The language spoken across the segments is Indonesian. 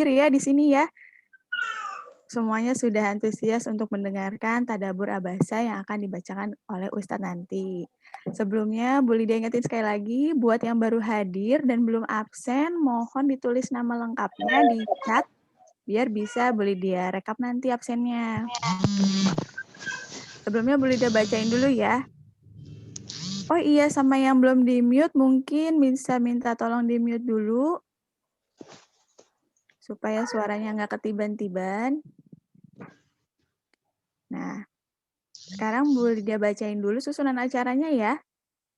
Ya di sini ya. Semuanya sudah antusias untuk mendengarkan tadabbur abasa yang akan dibacakan oleh Ustadz nanti. Sebelumnya, boleh diingetin sekali lagi, buat yang baru hadir dan belum absen, mohon ditulis nama lengkapnya di chat, biar bisa boleh dia rekap nanti absennya. Sebelumnya boleh dia bacain dulu ya. Oh iya, sama yang belum di-mute, mungkin bisa minta tolong di-mute dulu, supaya suaranya nggak ketiban-tiban. Nah, sekarang boleh dia bacain dulu susunan acaranya ya,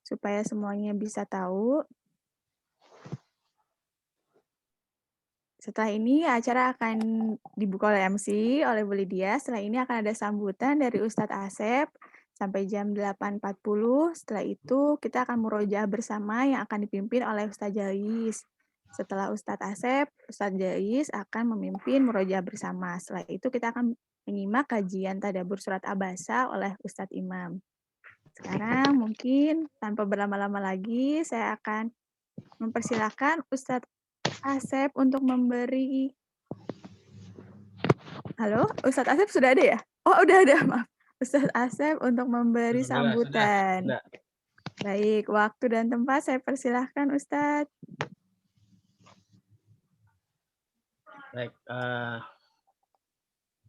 supaya semuanya bisa tahu. Setelah ini acara akan dibuka oleh MC, oleh Bu Lydia. Setelah ini akan ada sambutan dari Ustadz Asep sampai jam 8.40. Setelah itu kita akan murojaah bersama yang akan dipimpin oleh Ustadz Jais. Setelah Ustadz Asep, Ustadz Jais akan memimpin murojaah bersama. Setelah itu kita akan menyimak kajian tadabbur surat Abasa oleh Ustadz Imam. Sekarang mungkin tanpa berlama-lama lagi, saya akan mempersilahkan Ustadz Asep untuk memberi... Halo, Ustadz Asep sudah ada ya? Oh, udah ada, maaf. Ustadz Asep untuk memberi sambutan. Sudah. Baik, waktu dan tempat saya persilahkan Ustadz. Baik,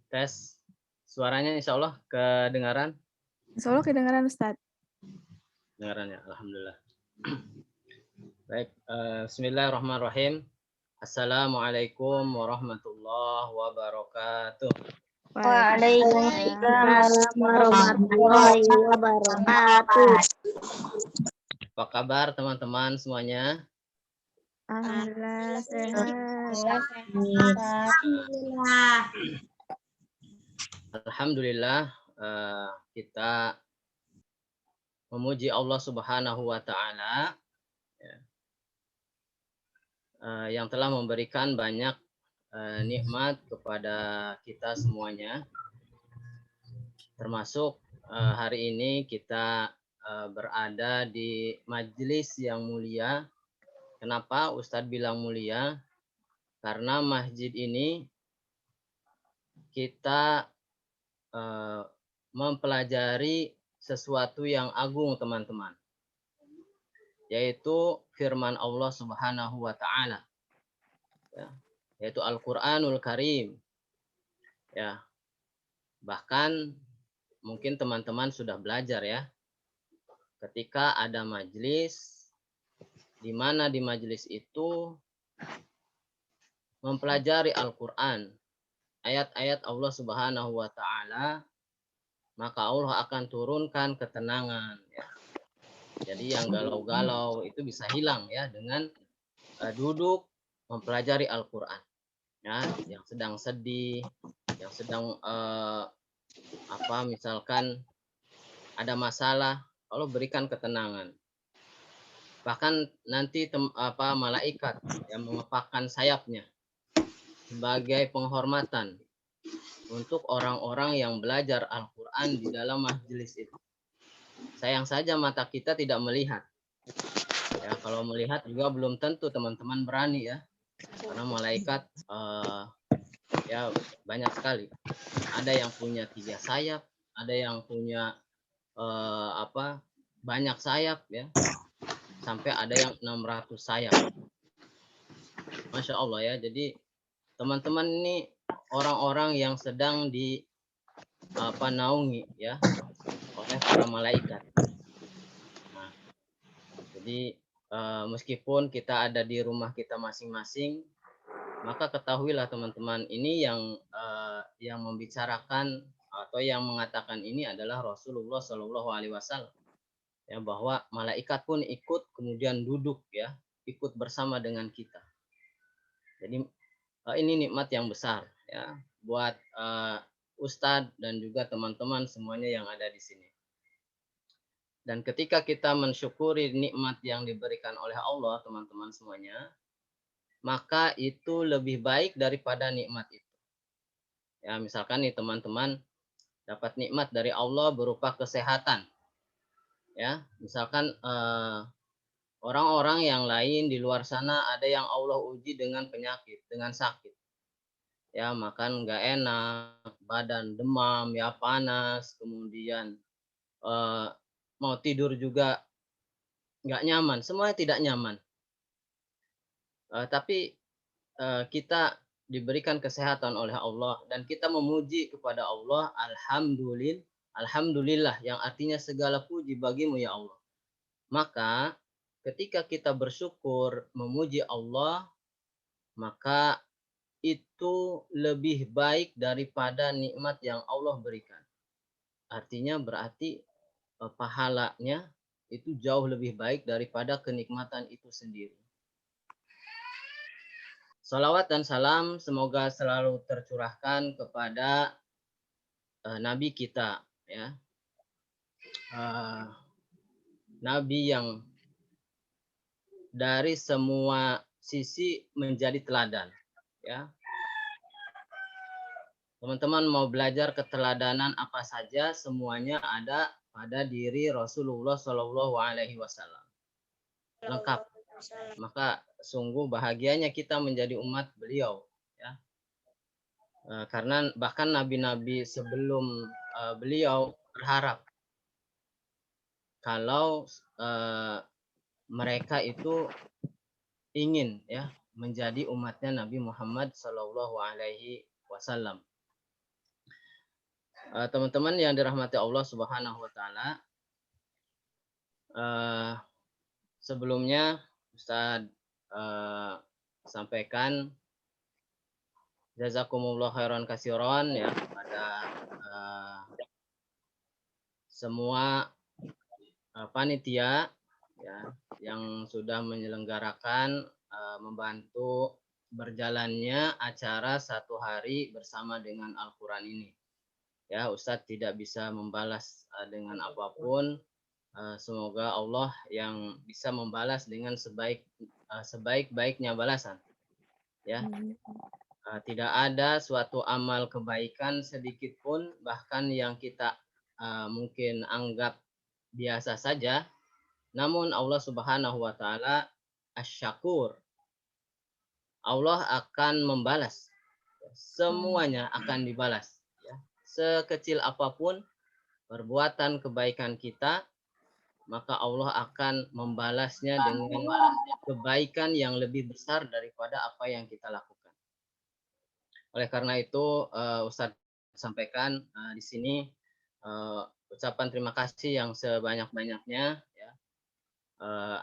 tes suaranya insya Allah kedengaran. Insya Allah kedengaran Ustadz. Kedengaran ya, alhamdulillah. Baik, bismillahirrahmanirrahim. Assalamualaikum warahmatullahi wabarakatuh. Waalaikumsalam warahmatullahi wabarakatuh. Apa kabar teman-teman semuanya? Alhamdulillah sehat. Alhamdulillah, kita memuji Allah Subhanahu wa Ta'ala yang telah memberikan banyak nikmat kepada kita semuanya, termasuk hari ini kita berada di majelis yang mulia. Kenapa Ustadz bilang mulia? Karena masjid ini kita mempelajari sesuatu yang agung, teman-teman, yaitu firman Allah Subhanahu wa Ta'ala, ya, yaitu Al-Qur'anul Karim. Ya, bahkan mungkin teman-teman sudah belajar ya, ketika ada majelis, di mana di majelis itu mempelajari Al-Quran, ayat-ayat Allah Subhanahu wa Ta'ala, maka Allah akan turunkan ketenangan. Ya. Jadi yang galau-galau itu bisa hilang ya dengan duduk mempelajari Al-Quran. Ya, yang sedang sedih, yang sedang misalkan ada masalah, Allah berikan ketenangan. Bahkan nanti malaikat yang mengepakkan sayapnya sebagai penghormatan untuk orang-orang yang belajar Al-Quran di dalam majelis itu. Sayang saja mata kita tidak melihat. Ya, kalau melihat juga belum tentu teman-teman berani ya, karena malaikat ya banyak sekali. Ada yang punya 3 sayap, ada yang punya banyak sayap ya, sampai ada yang 600 sayap. Masya Allah ya. Jadi teman-teman ini orang-orang yang sedang naungi ya oleh para malaikat. Nah, jadi meskipun kita ada di rumah kita masing-masing, maka ketahuilah teman-teman, ini yang membicarakan atau yang mengatakan ini adalah Rasulullah Shallallahu Alaihi Wasallam. Ya, bahwa malaikat pun ikut kemudian duduk ya, ikut bersama dengan kita. Jadi ini nikmat yang besar ya buat Ustadz dan juga teman-teman semuanya yang ada di sini. Dan ketika kita mensyukuri nikmat yang diberikan oleh Allah, teman-teman semuanya, maka itu lebih baik daripada nikmat itu. Ya, misalkan nih teman-teman dapat nikmat dari Allah berupa kesehatan. Ya, misalkan orang-orang yang lain di luar sana ada yang Allah uji dengan penyakit, dengan sakit. ya makan nggak enak, badan demam, ya panas, kemudian mau tidur juga nggak nyaman, semuanya tidak nyaman. Tapi kita diberikan kesehatan oleh Allah dan kita memuji kepada Allah, alhamdulillah, yang artinya segala puji bagimu ya Allah. Maka ketika kita bersyukur memuji Allah, maka itu lebih baik daripada nikmat yang Allah berikan. Artinya berarti pahalanya itu jauh lebih baik daripada kenikmatan itu sendiri. Salawat dan salam semoga selalu tercurahkan kepada Nabi kita, ya, Nabi yang dari semua sisi menjadi teladan, ya. Teman-teman mau belajar keteladanan apa saja, semuanya ada pada diri Rasulullah Shallallahu Alaihi Wasallam. Lengkap. Maka sungguh bahagianya kita menjadi umat beliau, ya. Karena bahkan nabi-nabi sebelum beliau berharap kalau mereka itu ingin, ya, menjadi umatnya Nabi Muhammad Shallallahu Alaihi Wasallam. Teman-teman yang dirahmati Allah Subhanahu Wa Taala, sebelumnya Ustadz sampaikan jazakumullah khairan kasiron, ya, pada semua panitia, ya, yang sudah menyelenggarakan membantu berjalannya acara satu hari bersama dengan Al-Quran ini. Ya, Ustadz tidak bisa membalas dengan apapun. Semoga Allah yang bisa membalas dengan sebaik-baiknya balasan. Ya, tidak ada suatu amal kebaikan sedikit pun, bahkan yang kita mungkin anggap biasa saja, namun Allah Subhanahu Wa Taala Asy-Syakur. Allah akan membalas, semuanya akan dibalas. Sekecil apapun perbuatan kebaikan kita, maka Allah akan membalasnya dengan kebaikan yang lebih besar daripada apa yang kita lakukan. Oleh karena itu, Ustadz sampaikan di sini ucapan terima kasih yang sebanyak-banyaknya, ya,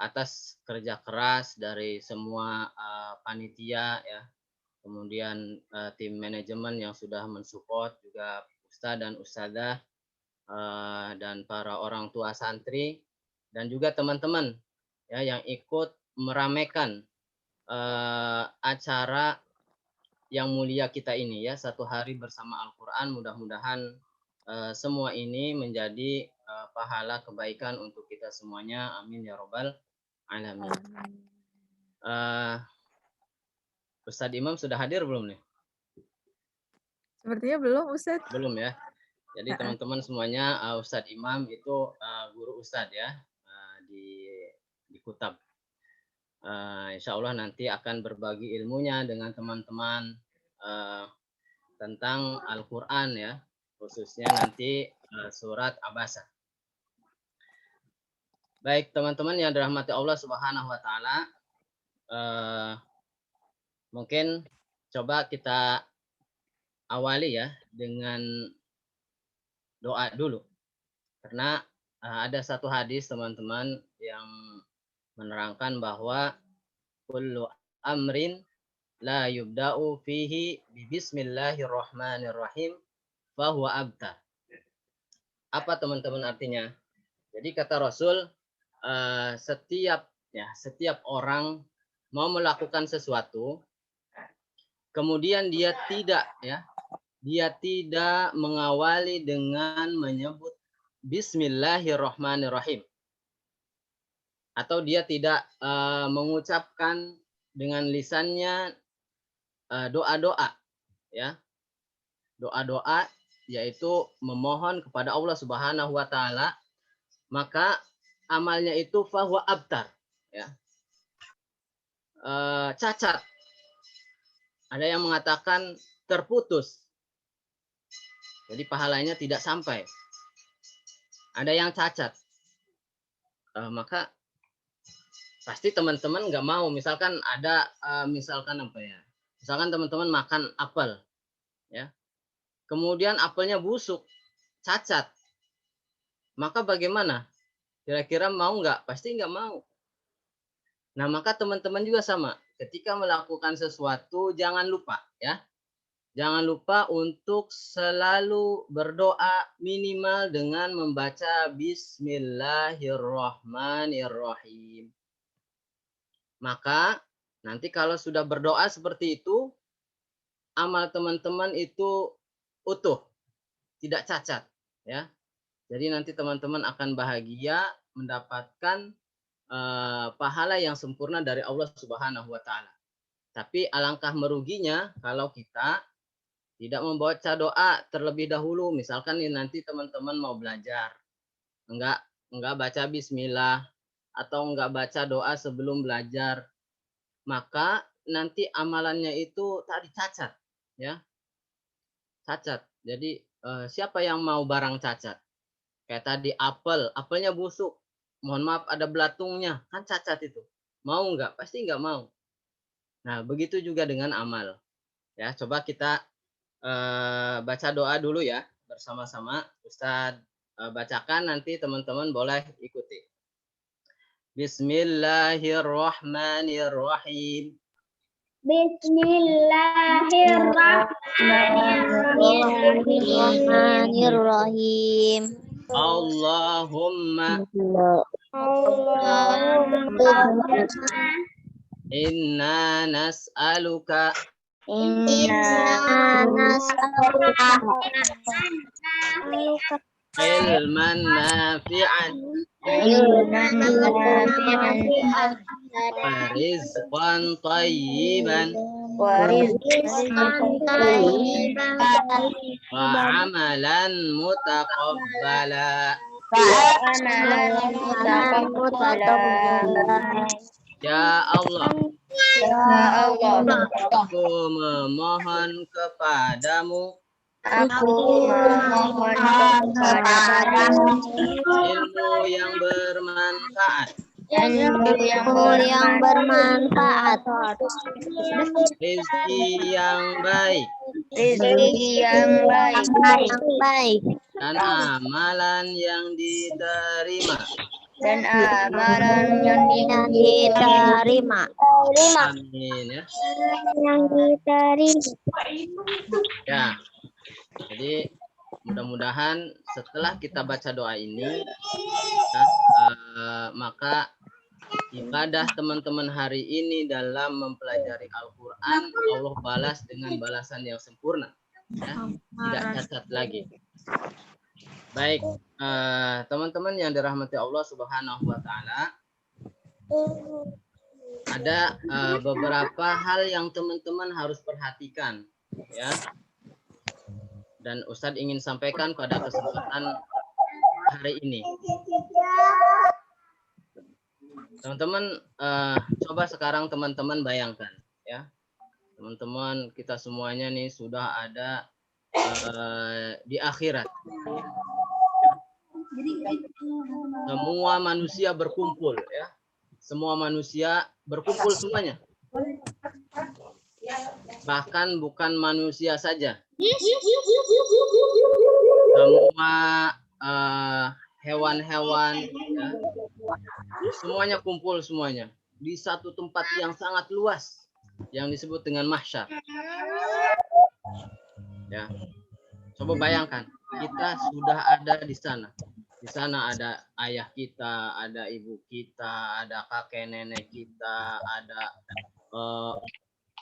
atas kerja keras dari semua panitia, ya, kemudian tim manajemen yang sudah mensupport, juga Ustadz dan Ustadzah, dan para orang tua santri, dan juga teman-teman, ya, yang ikut meramaikan acara yang mulia kita ini, ya, satu hari bersama Al-Quran. Mudah-mudahan semua ini menjadi pahala kebaikan untuk kita semuanya. Amin ya robbal alamin. Ustadz Imam sudah hadir belum nih? Sepertinya belum, Ustadz. Belum, ya. Jadi teman-teman semuanya, Ustadz Imam itu guru Ustadz, ya, di Kutab. Insya Allah nanti akan berbagi ilmunya dengan teman-teman tentang Al-Quran, ya, khususnya nanti surat Abasa. Baik teman-teman yang dirahmati Allah Subhanahu Wa Taala, mungkin coba kita awali, ya, dengan doa dulu, karena ada satu hadis teman-teman yang menerangkan bahwa kullu amrin la yubda'u fihi bismillahirrahmanirrahim fahuwa abtar. Apa teman-teman artinya? Jadi kata Rasul, setiap orang mau melakukan sesuatu, kemudian dia tidak mengawali dengan menyebut Bismillahirrahmanirrahim, atau dia tidak mengucapkan dengan lisannya doa-doa, ya, doa-doa, yaitu memohon kepada Allah Subhanahu Wa Taala, maka amalnya itu fahuwa abtar, ya, cacat. Ada yang mengatakan terputus. Jadi pahalanya tidak sampai. Ada yang cacat. Maka pasti teman-teman nggak mau. Misalkan ada, misalkan apa ya? Misalkan teman-teman makan apel, ya. Kemudian apelnya busuk, cacat. Maka bagaimana? Kira-kira mau nggak? Pasti nggak mau. Nah, maka teman-teman juga sama. Ketika melakukan sesuatu, jangan lupa, ya. Jangan lupa untuk selalu berdoa minimal dengan membaca Bismillahirrahmanirrahim. Maka nanti kalau sudah berdoa seperti itu, amal teman-teman itu utuh, tidak cacat, ya. Jadi nanti teman-teman akan bahagia mendapatkan pahala yang sempurna dari Allah Subhanahu wa taala. Tapi alangkah meruginya kalau kita tidak membaca doa terlebih dahulu. Misalkan nih nanti teman-teman mau belajar, enggak baca bismillah atau enggak baca doa sebelum belajar, maka nanti amalannya itu tadi cacat, ya. Cacat. Jadi siapa yang mau barang cacat? Kayak tadi apelnya busuk. Mohon maaf ada belatungnya, kan cacat itu. Mau enggak? Pasti enggak mau. Nah, begitu juga dengan amal. Ya, coba kita baca doa dulu ya bersama-sama. Ustadz bacakan, nanti teman-teman boleh ikuti. Bismillahirrahmanirrahim. Bismillahirrahmanirrahim. Allahumma inna nas'aluka ilman nafi'an wa rizqan tayyiban wa amalan mutaqabbala. Ya Allah, aku memohon kepadamu ilmu yang bermanfaat, rezeki yang baik, dan amalan yang diterima. Amin ya. Ya. Jadi mudah-mudahan setelah kita baca doa ini, ya, maka ibadah teman-teman hari ini dalam mempelajari Al-Quran Allah balas dengan balasan yang sempurna, ya, tidak cacat lagi. Baik, teman-teman yang dirahmati Allah Subhanahu wa taala, ada beberapa hal yang teman-teman harus perhatikan, ya. Dan Ustadz ingin sampaikan pada kesempatan hari ini. Teman-teman, coba sekarang teman-teman bayangkan, ya. Teman-teman kita semuanya nih sudah ada di akhirat. Semua manusia berkumpul, ya. Semua manusia berkumpul semuanya. Bahkan bukan manusia saja. Semua hewan-hewan, ya, semuanya kumpul semuanya di satu tempat yang sangat luas yang disebut dengan mahsyar. Ya, coba bayangkan kita sudah ada di sana. Di sana ada ayah kita, ada ibu kita, ada kakek nenek kita, ada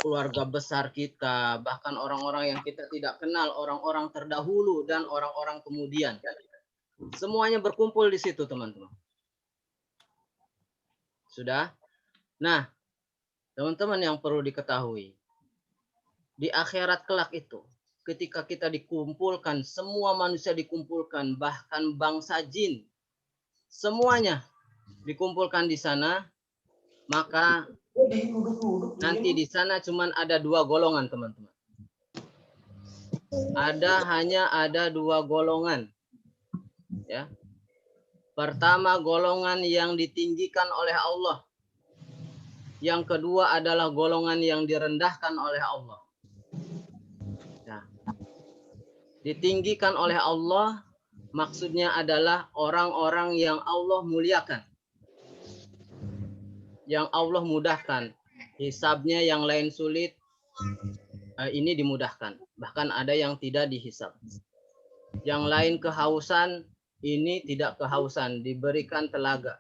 keluarga besar kita, bahkan orang-orang yang kita tidak kenal, orang-orang terdahulu dan orang-orang kemudian. Semuanya berkumpul di situ, teman-teman. Sudah? Nah, teman-teman yang perlu diketahui, di akhirat kelak itu, ketika kita dikumpulkan, semua manusia dikumpulkan, bahkan bangsa jin, semuanya dikumpulkan di sana, maka nanti di sana cuma ada dua golongan, teman-teman. hanya ada dua golongan. Ya. Pertama, golongan yang ditinggikan oleh Allah. Yang kedua adalah golongan yang direndahkan oleh Allah. Ya. Ditinggikan oleh Allah maksudnya adalah orang-orang yang Allah muliakan. Yang Allah mudahkan. Hisabnya yang lain sulit, ini dimudahkan. Bahkan ada yang tidak dihisab. Yang lain kehausan, ini tidak kehausan, diberikan telaga.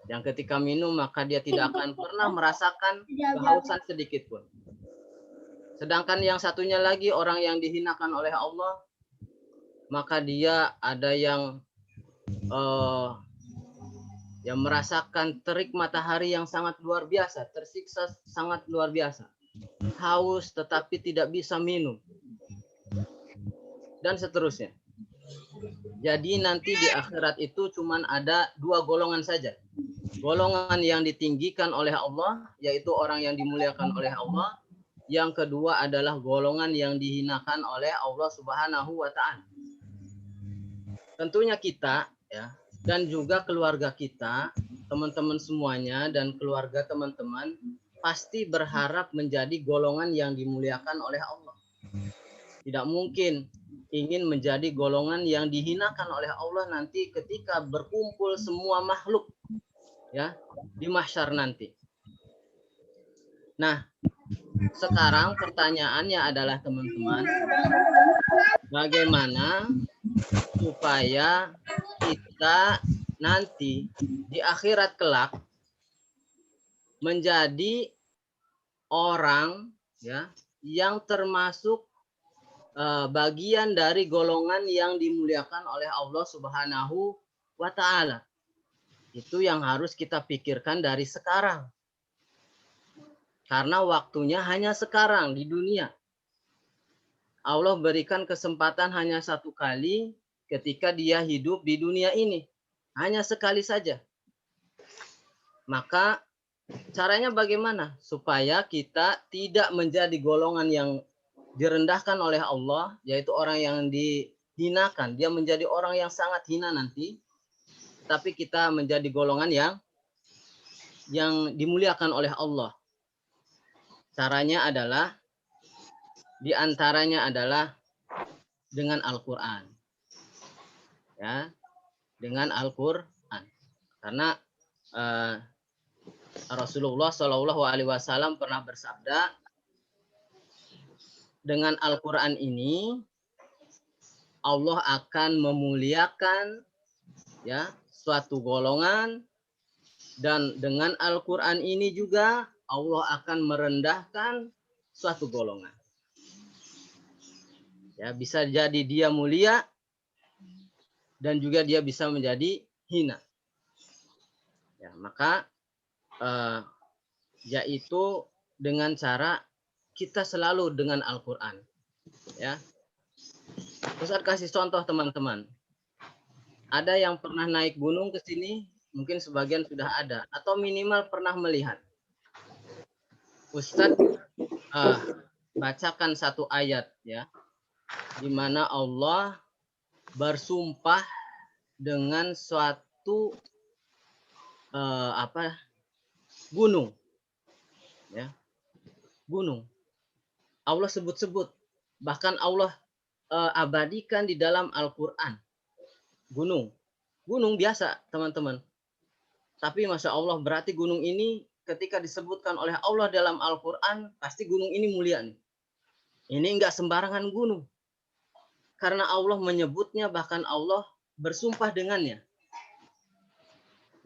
Yang ketika minum maka dia tidak akan pernah merasakan kehausan sedikit pun. Sedangkan yang satunya lagi orang yang dihinakan oleh Allah, maka dia ada yang merasakan terik matahari yang sangat luar biasa, tersiksa sangat luar biasa. Haus tetapi tidak bisa minum. Dan seterusnya. Jadi nanti di akhirat itu cuma ada dua golongan saja. Golongan yang ditinggikan oleh Allah, yaitu orang yang dimuliakan oleh Allah. Yang kedua adalah golongan yang dihinakan oleh Allah Subhanahu wa Ta'ala. Tentunya kita, ya, dan juga keluarga kita, teman-teman semuanya, dan keluarga teman-teman pasti berharap menjadi golongan yang dimuliakan oleh Allah. Tidak mungkin ingin menjadi golongan yang dihinakan oleh Allah nanti ketika berkumpul semua makhluk, ya, di mahsyar nanti. Nah, sekarang pertanyaannya adalah teman-teman, bagaimana supaya kita nanti di akhirat kelak menjadi orang, ya, yang termasuk bagian dari golongan yang dimuliakan oleh Allah Subhanahu wa Ta'ala. Itu yang harus kita pikirkan dari sekarang. Karena waktunya hanya sekarang di dunia. Allah berikan kesempatan hanya satu kali ketika dia hidup di dunia ini. Hanya sekali saja. Maka caranya bagaimana? Supaya kita tidak menjadi golongan yang direndahkan oleh Allah, yaitu orang yang dihinakan. Dia menjadi orang yang sangat hina nanti. Tapi kita menjadi golongan yang dimuliakan oleh Allah. Caranya adalah, diantaranya adalah dengan Al-Quran. Ya, dengan Al-Quran. Karena Rasulullah SAW pernah bersabda, dengan Al-Quran ini Allah akan memuliakan, ya, suatu golongan, dan dengan Al-Quran ini juga Allah akan merendahkan suatu golongan. Ya, bisa jadi dia mulia dan juga dia bisa menjadi hina. Ya, maka yaitu dengan cara kita selalu dengan Al-Quran. Ya. Ustaz kasih contoh teman-teman. Ada yang pernah naik gunung ke sini, mungkin sebagian sudah ada, atau minimal pernah melihat. Ustaz bacakan satu ayat, ya, di mana Allah bersumpah dengan suatu gunung, ya, gunung. Allah sebut-sebut, bahkan Allah abadikan di dalam Al-Quran. Gunung biasa teman-teman. Tapi Masya Allah, berarti gunung ini ketika disebutkan oleh Allah dalam Al-Quran, pasti gunung ini mulia nih. Ini enggak sembarangan gunung. Karena Allah menyebutnya, bahkan Allah bersumpah dengannya.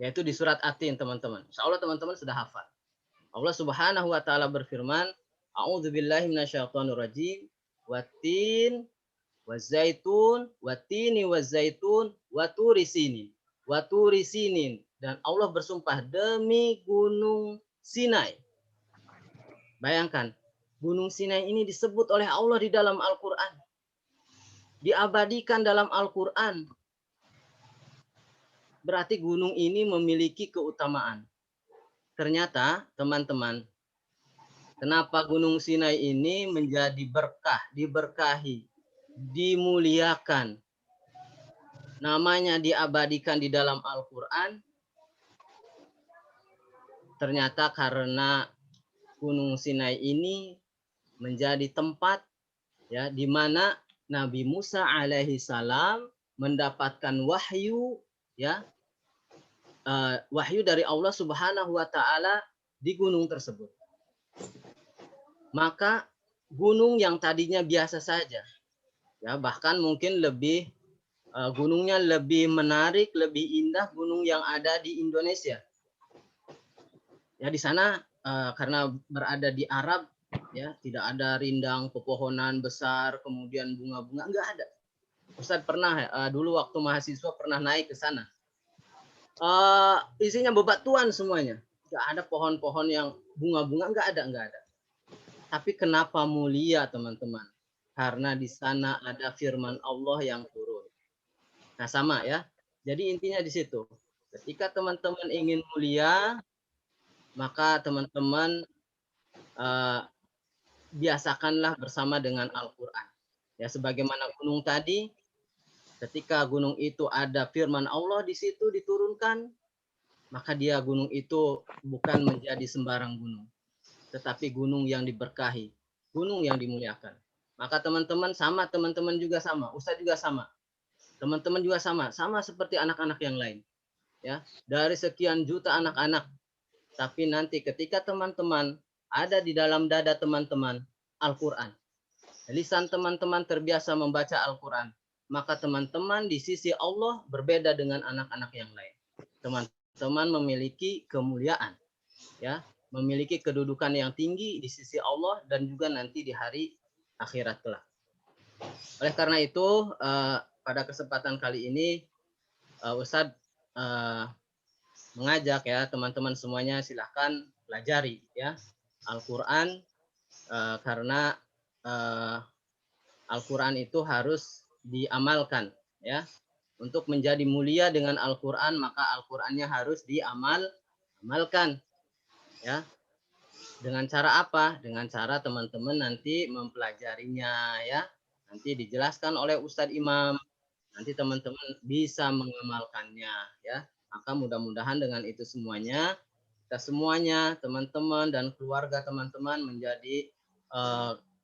Yaitu di surat At-Tin teman-teman. Insya Allah teman-teman sudah hafal. Allah Subhanahu wa Ta'ala berfirman, A'udzubillahi minasyaitonirrajim, Wat-tin wazaitun, watini wazaitun, waturi sinin. Dan Allah bersumpah demi gunung Sinai. Bayangkan, gunung Sinai ini disebut oleh Allah di dalam Al-Quran. Diabadikan dalam Al-Quran. Berarti gunung ini memiliki keutamaan. Ternyata, teman-teman, Kenapa Gunung Sinai ini menjadi berkah, diberkahi, dimuliakan, namanya diabadikan di dalam Al-Quran? Ternyata karena Gunung Sinai ini menjadi tempat ya di mana Nabi Musa alaihi salam mendapatkan wahyu ya wahyu dari Allah Subhanahu wa taala di gunung tersebut. Maka gunung yang tadinya biasa saja ya bahkan mungkin lebih gunungnya lebih menarik, lebih indah gunung yang ada di Indonesia. Ya di sana karena berada di Arab ya tidak ada rindang pepohonan besar kemudian bunga-bunga enggak ada. Ustadz pernah dulu waktu mahasiswa pernah naik ke sana. Isinya bebatuan semuanya. Enggak ada pohon-pohon yang bunga-bunga enggak ada. Tapi kenapa mulia teman-teman? Karena di sana ada firman Allah yang turun. Nah sama ya. Jadi intinya di situ. Ketika teman-teman ingin mulia, maka teman-teman biasakanlah bersama dengan Al-Quran. Ya, sebagaimana gunung tadi, ketika gunung itu ada firman Allah di situ diturunkan, maka dia gunung itu bukan menjadi sembarang gunung, tetapi gunung yang diberkahi, gunung yang dimuliakan. Maka teman-teman sama, teman-teman juga sama, Ustadz juga sama, teman-teman juga sama seperti anak-anak yang lain. Ya, dari sekian juta anak-anak, tapi nanti ketika teman-teman ada di dalam dada teman-teman Al-Quran, lisan teman-teman terbiasa membaca Al-Quran, maka teman-teman di sisi Allah berbeda dengan anak-anak yang lain. Teman-teman memiliki kemuliaan, ya, memiliki kedudukan yang tinggi di sisi Allah dan juga nanti di hari akhirat kelak. Oleh karena itu, pada kesempatan kali ini, Ustadz mengajak ya teman-teman semuanya silahkan pelajari ya Al-Quran karena Al-Quran itu harus diamalkan ya. Untuk menjadi mulia dengan Al-Quran maka Al-Qurannya harus diamalkan ya. Dengan cara apa? Dengan cara teman-teman nanti mempelajarinya ya. Nanti dijelaskan oleh Ustadz Imam. Nanti teman-teman bisa mengamalkannya ya. Maka mudah-mudahan dengan itu semuanya kita semuanya teman-teman dan keluarga teman-teman menjadi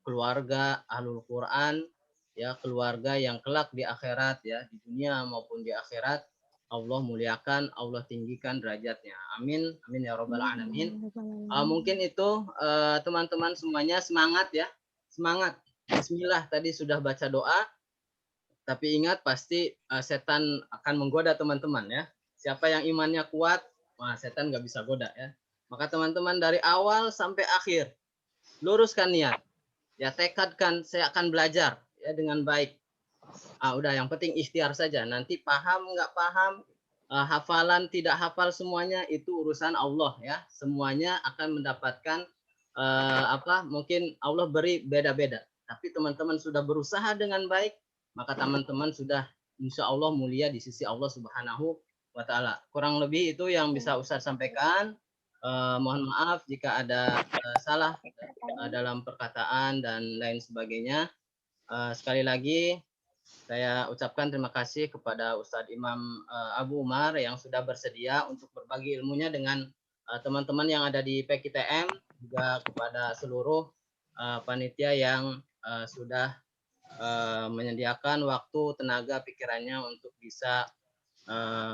keluarga Ahlul Quran ya, keluarga yang kelak di akhirat ya, di dunia maupun di akhirat Allah muliakan, Allah tinggikan derajatnya. Amin, amin ya robbal alamin. Mungkin itu teman-teman semuanya semangat ya, semangat. Bismillah tadi sudah baca doa, tapi ingat pasti setan akan menggoda teman-teman ya. Siapa yang imannya kuat, wah setan nggak bisa goda ya. Maka teman-teman dari awal sampai akhir luruskan niat. Ya tekadkan saya akan belajar ya dengan baik. Udah yang penting ikhtiar saja. Nanti paham nggak paham, hafalan tidak hafal semuanya itu urusan Allah ya. Semuanya akan mendapatkan mungkin Allah beri beda-beda. Tapi teman-teman sudah berusaha dengan baik, maka teman-teman sudah insya Allah mulia di sisi Allah Subhanahu wa Ta'ala. Kurang lebih itu yang bisa Ustadz sampaikan. Mohon maaf jika ada salah dalam perkataan dan lain sebagainya. Sekali lagi saya ucapkan terima kasih kepada Ustadz Imam Abu Umar yang sudah bersedia untuk berbagi ilmunya dengan teman-teman yang ada di PKTM, juga kepada seluruh panitia yang sudah menyediakan waktu, tenaga, pikirannya untuk bisa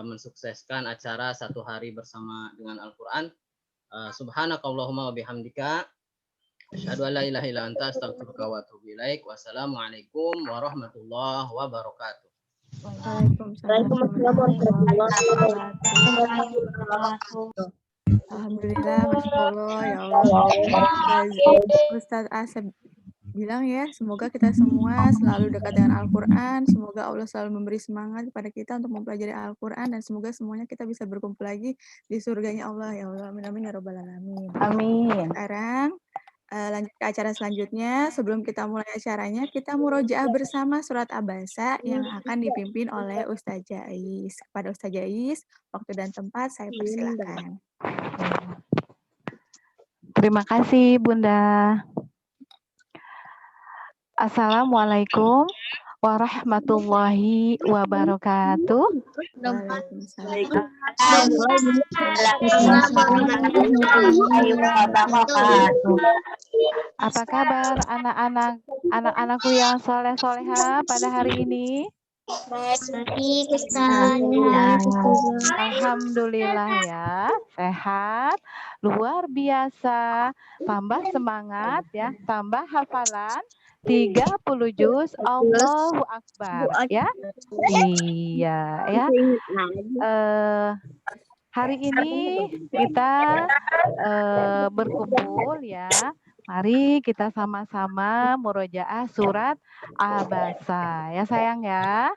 mensukseskan acara satu hari bersama dengan Al-Quran. Subhanakallahumma wa bihamdika asyhadu an la ilaha illa anta astaghfiruka wa atubu ilaik. Wassalamualaikum warahmatullahi wabarakatuh. Waalaikumsalam warahmatullahi wabarakatuh. Alhamdulillah, Masya Allah, ya Allah. Ustadz Asep bilang ya, semoga kita semua selalu dekat dengan Al-Quran, semoga Allah selalu memberi semangat kepada kita untuk mempelajari Al-Quran, dan semoga semuanya kita bisa berkumpul lagi di surganya Allah, ya Allah. Amin, amin, ya Rabbal Alamin. Amin. Sekarang lanjut ke acara selanjutnya. Sebelum kita mulai acaranya, kita murojaah bersama surat Abasa yang akan dipimpin oleh Ustaz Jais. Kepada Ustaz Jais, waktu dan tempat saya persilakan. Terima kasih, Bunda. Assalamualaikum warahmatullahi wabarakatuh. Waalaikumsalam. Apa kabar anak-anakku yang soleh-soleha pada hari ini? Alhamdulillah ya, sehat, luar biasa, tambah semangat ya, tambah hafalan 30 juz, Allahu Akbar ya. Iya ya. Hari ini kita berkumpul ya. Mari kita sama-sama murojaah surat Abasa ya sayang ya.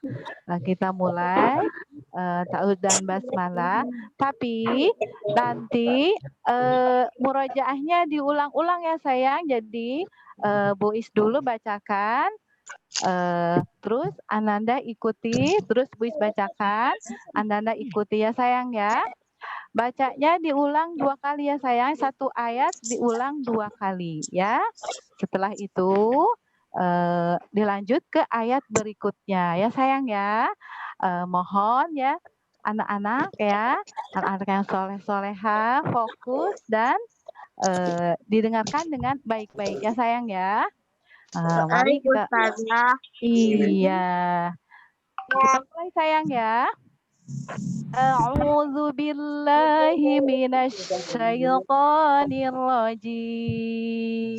Kita mulai ta'awudz dan basmalah. Tapi nanti murojaahnya diulang-ulang ya sayang. Jadi Bu Is dulu bacakan. Terus Ananda ikuti, terus Bu Is bacakan, Ananda ikuti ya sayang ya. Bacanya diulang 2 kali ya sayang, 1 ayat diulang 2 kali ya. Setelah itu dilanjut ke ayat berikutnya ya sayang ya. Mohon ya anak-anak ya, anak-anak yang soleh-soleha fokus dan didengarkan dengan baik-baik ya sayang ya. Mari kita iya. Kita mulai sayang ya. A'udzu billahi minasy syaithanir rajim.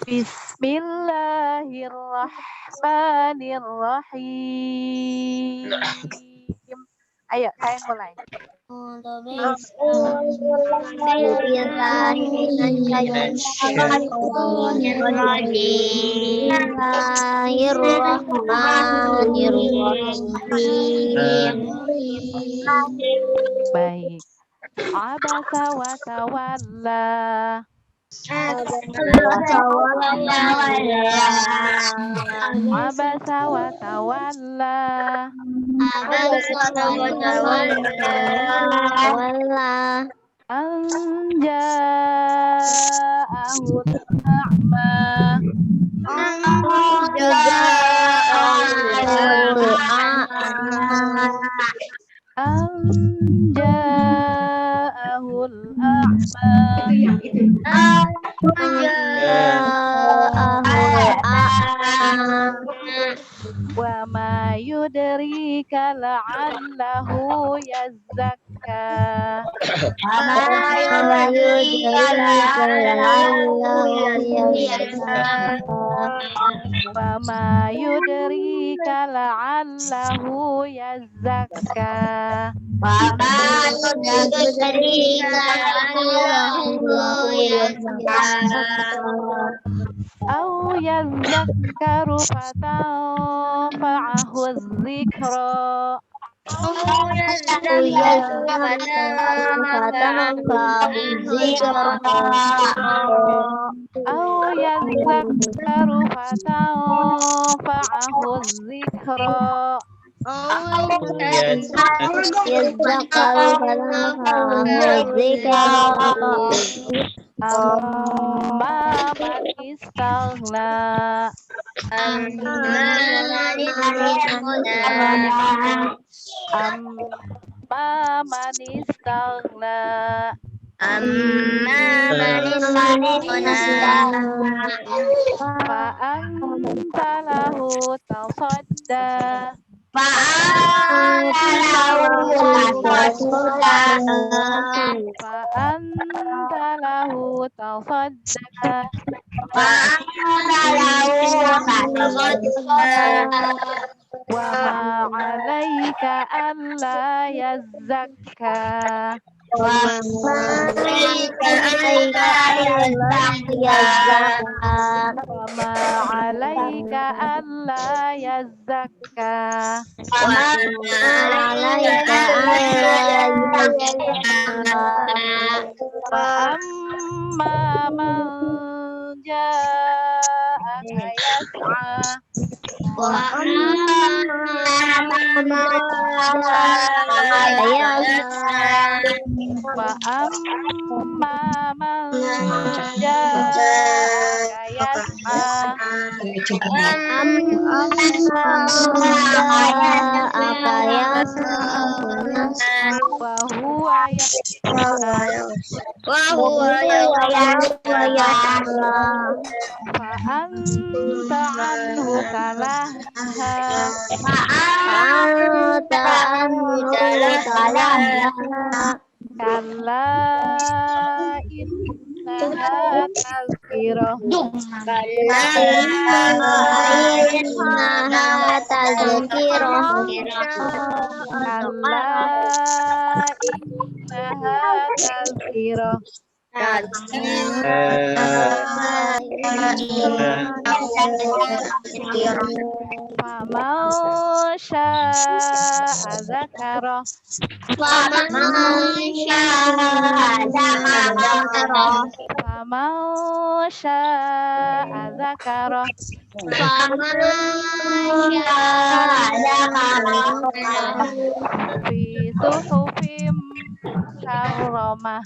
Bismillahirrahmanirrahim. Ayo, saya mulai. Baik. Abasa wa tawalla. Abasa wa tawalla. Anja'ahul a'ma. Anja'ahul a'ma. Wa ma yudrika la'allahu yazzakka. Wa ma yudrika la'allahu yazzakka. Au yadzakkaru fatanfa'ahu dzikra. Au yadzakkaru fatanfa'ahu dzikra. Amma man istaghna. Amma man istaghna. Fa anta lahu tasadda. Fa anta lahu tasadda. Wa ma 'alaika alla yazzakka. Wa ma 'alaika alla yazzakka. Wa amma man ja'aka yas'a. Fa'amma man ja'aka yas'a wa huwa fa'anta anhu talaha kalla innaha tazkirah kalla innaha tazkirah faman sya'a zakarah faman sya'a zakarah fi suhufim karramah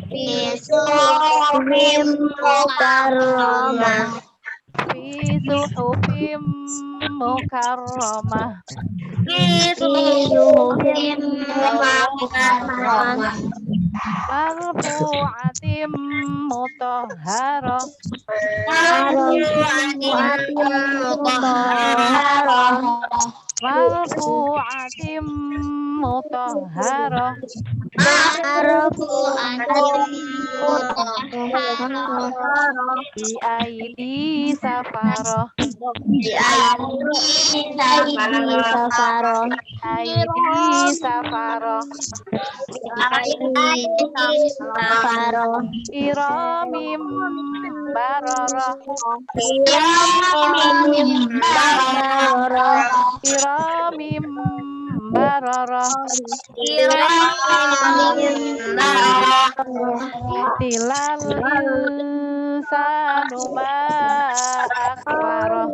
fi suhufim mukarramah marfu'atim mutahharah marfu'atim mutahharah bi aidi safarah aidi safarah iramim bararah iramim bararah tilal insanu ma akbarah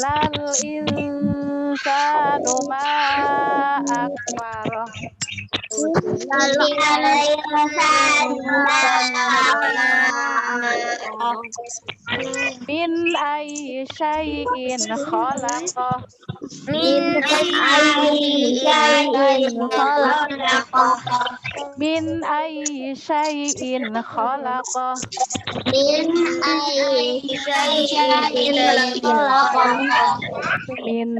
lal insanu ma akbarah min ayyi syai'in khalaqah min ayyi syai'in khalaqah min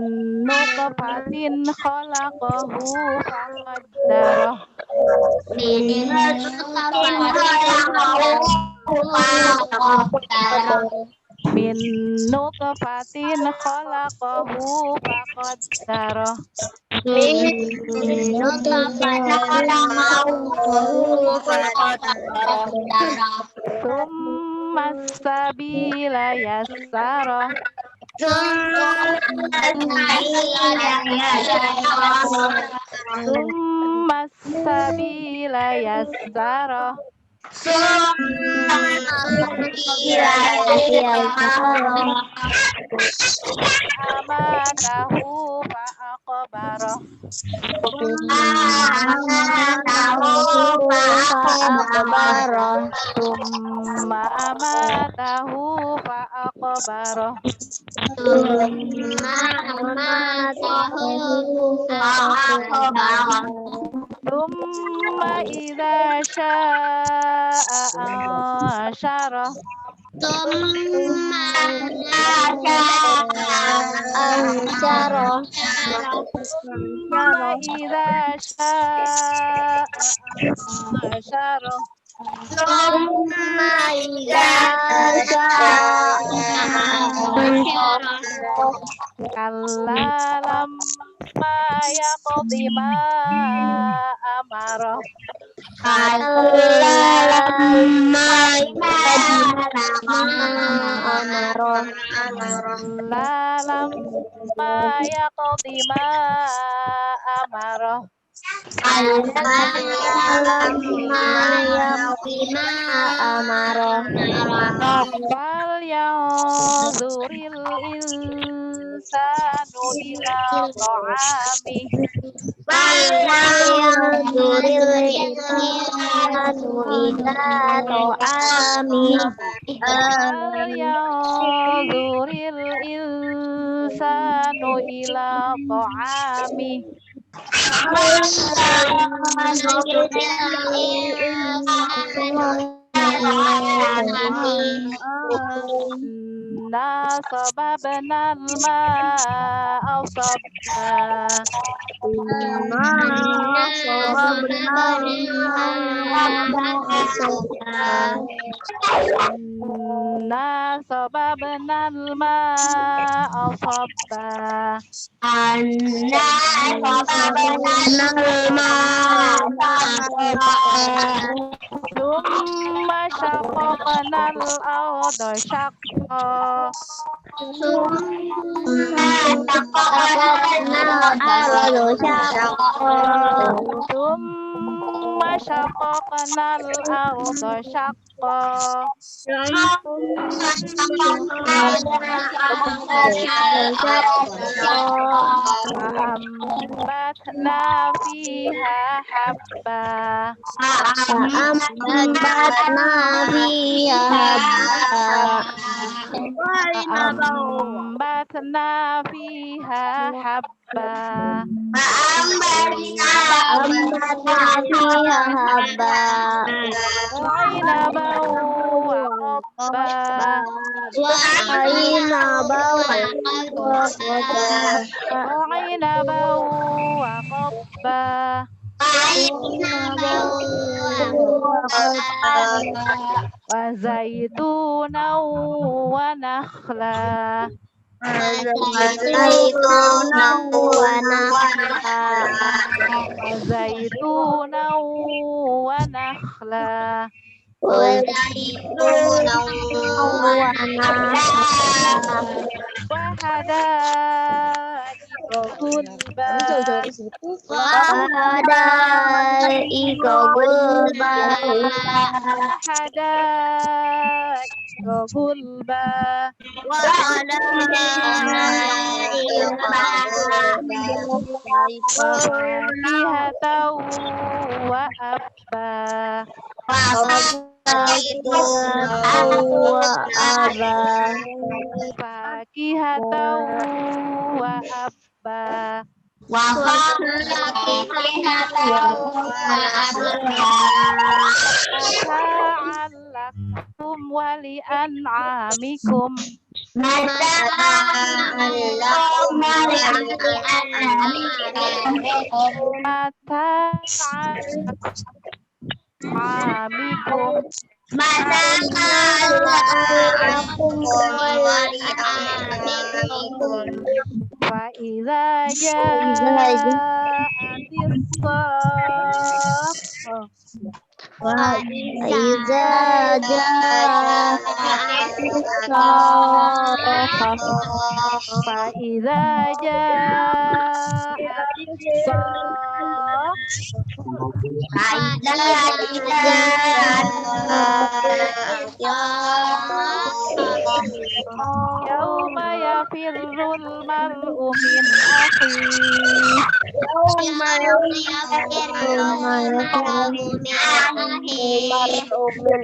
nutfatin khalaqahu faqaddarah min nutfatin khalaqahu faqaddarah summa sabila yassarah summa sabila yassarah amatahu fa'aqbarah summa amatahu fa'aqbarah summa idza sya'a ansyarah summa idza sya'a ansyarah kalla lamma yaqdi ma amarah lamma yaqdi ma amarah lamma yaqima amaroh. Fal yanzuril insanu ila ta'amih. Falyanzuril insanu ila ta'amih. Fal yanzuril insanu ila ta'amih. Inna sababna al-ma'a sabba. Inna sababna al-ma'a sabba. Thumma shaqaqna al-arda shaqqa. Thumma shaqaqna al-arda shaqqa. Fa'ambatna fiha habba. Fa'ambatna fiha habba. وعنبا وقضبا. وعنبا وقضبا. وزيتونا ونخلا. وزيتونا ونخلا. وحدائق غلبا. وحدائق غلبا. وفاكهة وأبا. فاكهة وأبا. متاعا لكم ولأنعامكم. متاعا لأنعامكم. فإذا جاءت الصاخة. فإذا جاءت الصاخة. يوم يفر المرء من أخيه.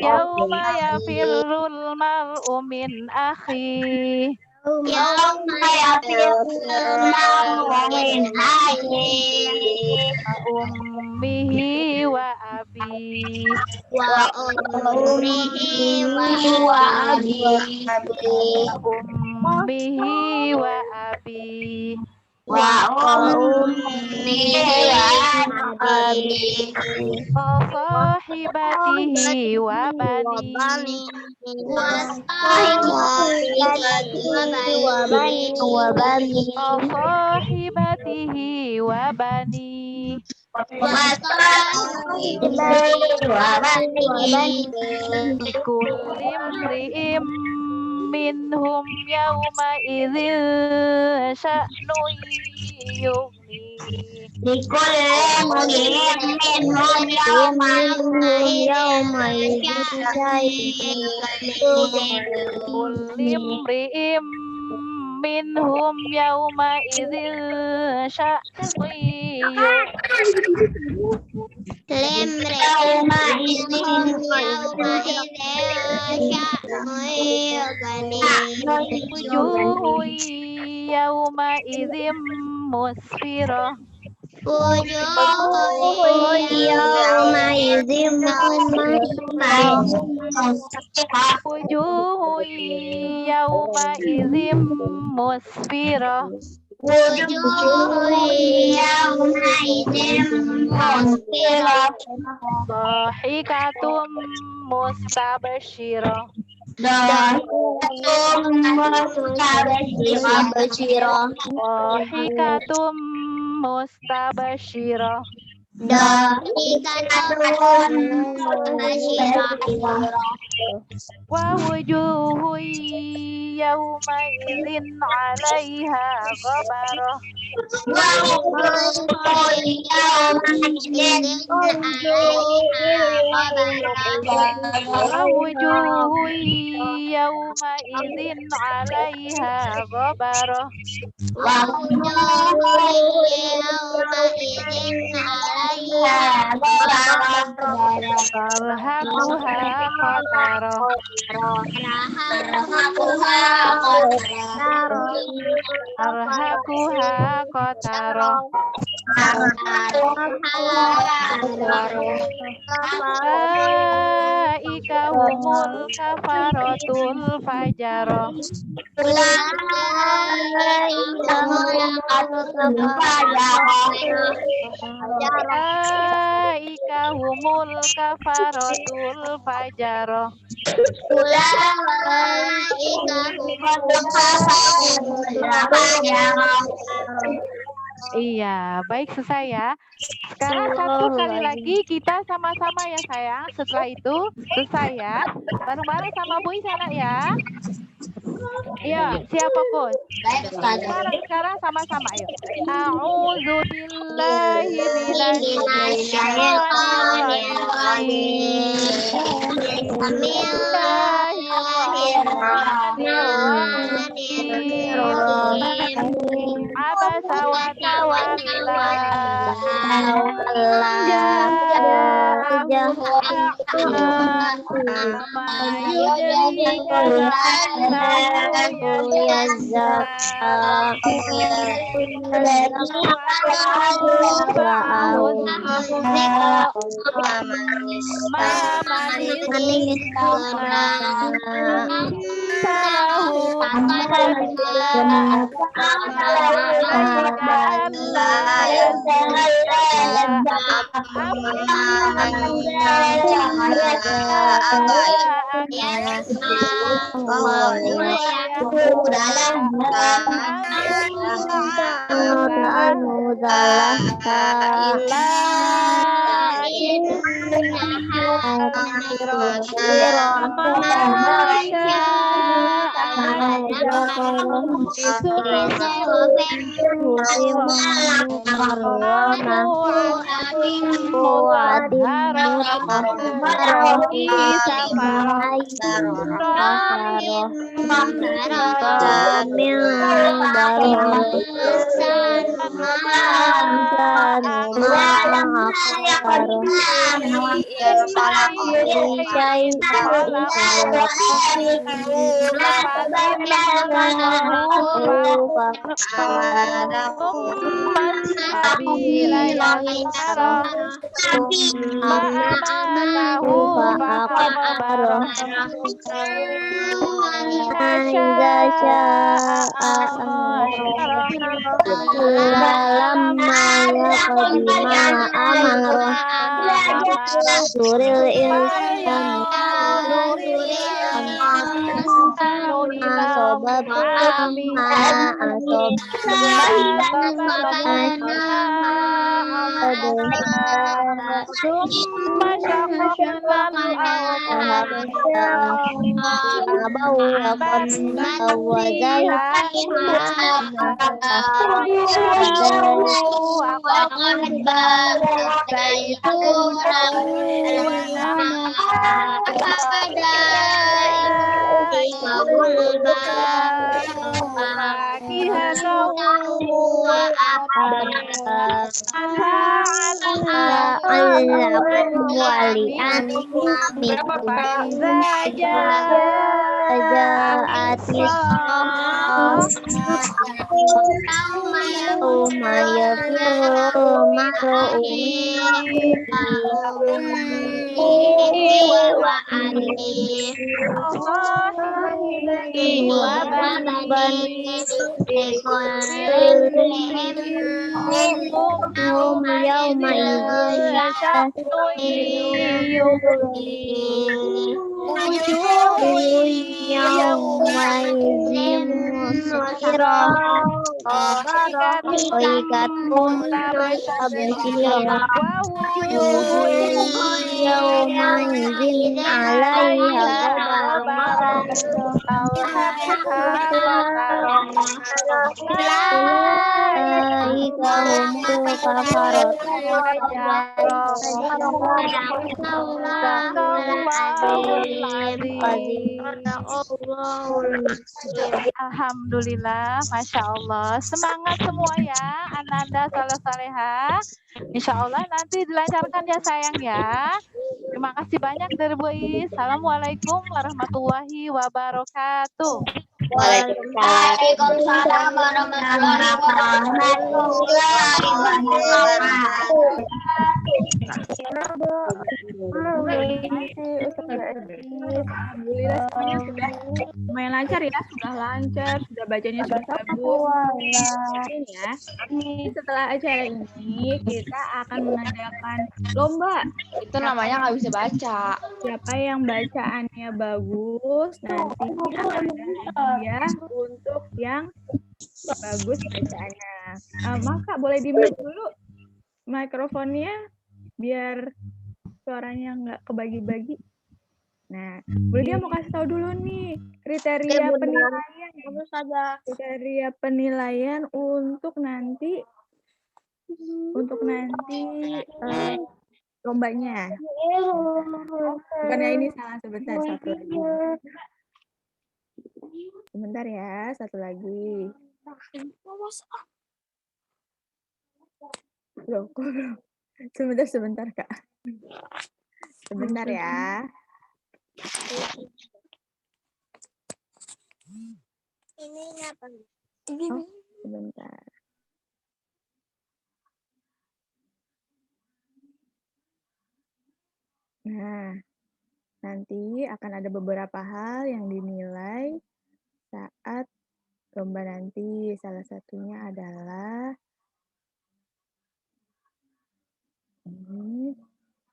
يوم يفر المرء من أخيه. وأمه وأبيه. وأمه وأبيه. وصاحبته وبنيه. وصاحبته وبنيه. لكل امرئ منهم يومئذ شأن يغنيه. Kullimri'im minhum yawma idzin sya'nu wujuhu yawma idzin musfirah wujuhu yawma idzin musfirah dhahikatum mustabsyirah dhahikatum mustabsyirah wa wujuhu yawma idzin 'alaiha ghabarah wa wujuhu yawma idzin 'alaiha ghabarah tarhaquha qatarah tarhaquha qatarah ulaika humul kafaratul fajarah ulaika humul kafaratul fajarah Iya, baik selesai ya. Sekarang satu kali lagi kita sama-sama ya sayang. Setelah itu selesai ya. Bareng-bareng sama Bu Isana ya. Iya, siapa Coach? Sekarang sama-sama yuk. A'udzu billahi minasyaitonir rajim. Bismillahirrahmanirrahim. Abasa wa tawalla. Summa syaqaqnal arda Alhamdulillah, Masya Allah. Semangat semua ya, Ananda Saleh-Saleha. Insya Allah nanti dilancarkan ya sayang ya. Terima kasih banyak dari Bu Is. Assalamualaikum warahmatullahi wabarakatuh. Waalaikumsalam warahmatullahi Alhamdulillah semuanya sudah lumayan lancar ya, sudah lancar, sudah bacanya sudah bagus. Ya. Setelah acara ini kita akan mengadakan lomba. Itu namanya nggak bisa baca. Siapa yang bacaannya bagus nanti akan ada hadiah untuk yang bagus bacaannya. Maka boleh di-mute dulu mikrofonnya biar suaranya nggak kebagi-bagi. Nah, Bu Lydia mau kasih tahu dulu nih kriteria penilaian. Kriteria penilaian untuk nanti lombanya. Bukannya ini salah, sebentar, satu lagi. Sebentar ya, satu lagi. Loh, kok belum? Sebentar, Kak. Sebentar ya. Ini apa? Oh, sebentar. Nah, nanti akan ada beberapa hal yang dinilai saat lomba nanti. Salah satunya adalah ini.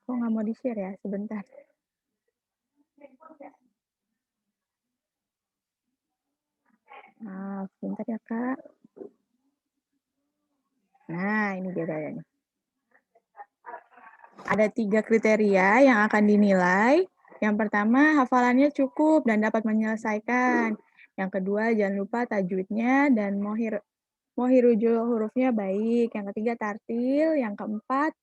Kok nggak mau di-share ya? Sebentar. Sebentar ya, Kak. Nah, ini dia nih. Ada 3 kriteria yang akan dinilai. Yang pertama, hafalannya cukup dan dapat menyelesaikan. Yang kedua, jangan lupa tajwidnya dan mohirujul hurufnya baik. Yang ketiga, tartil. Yang keempat,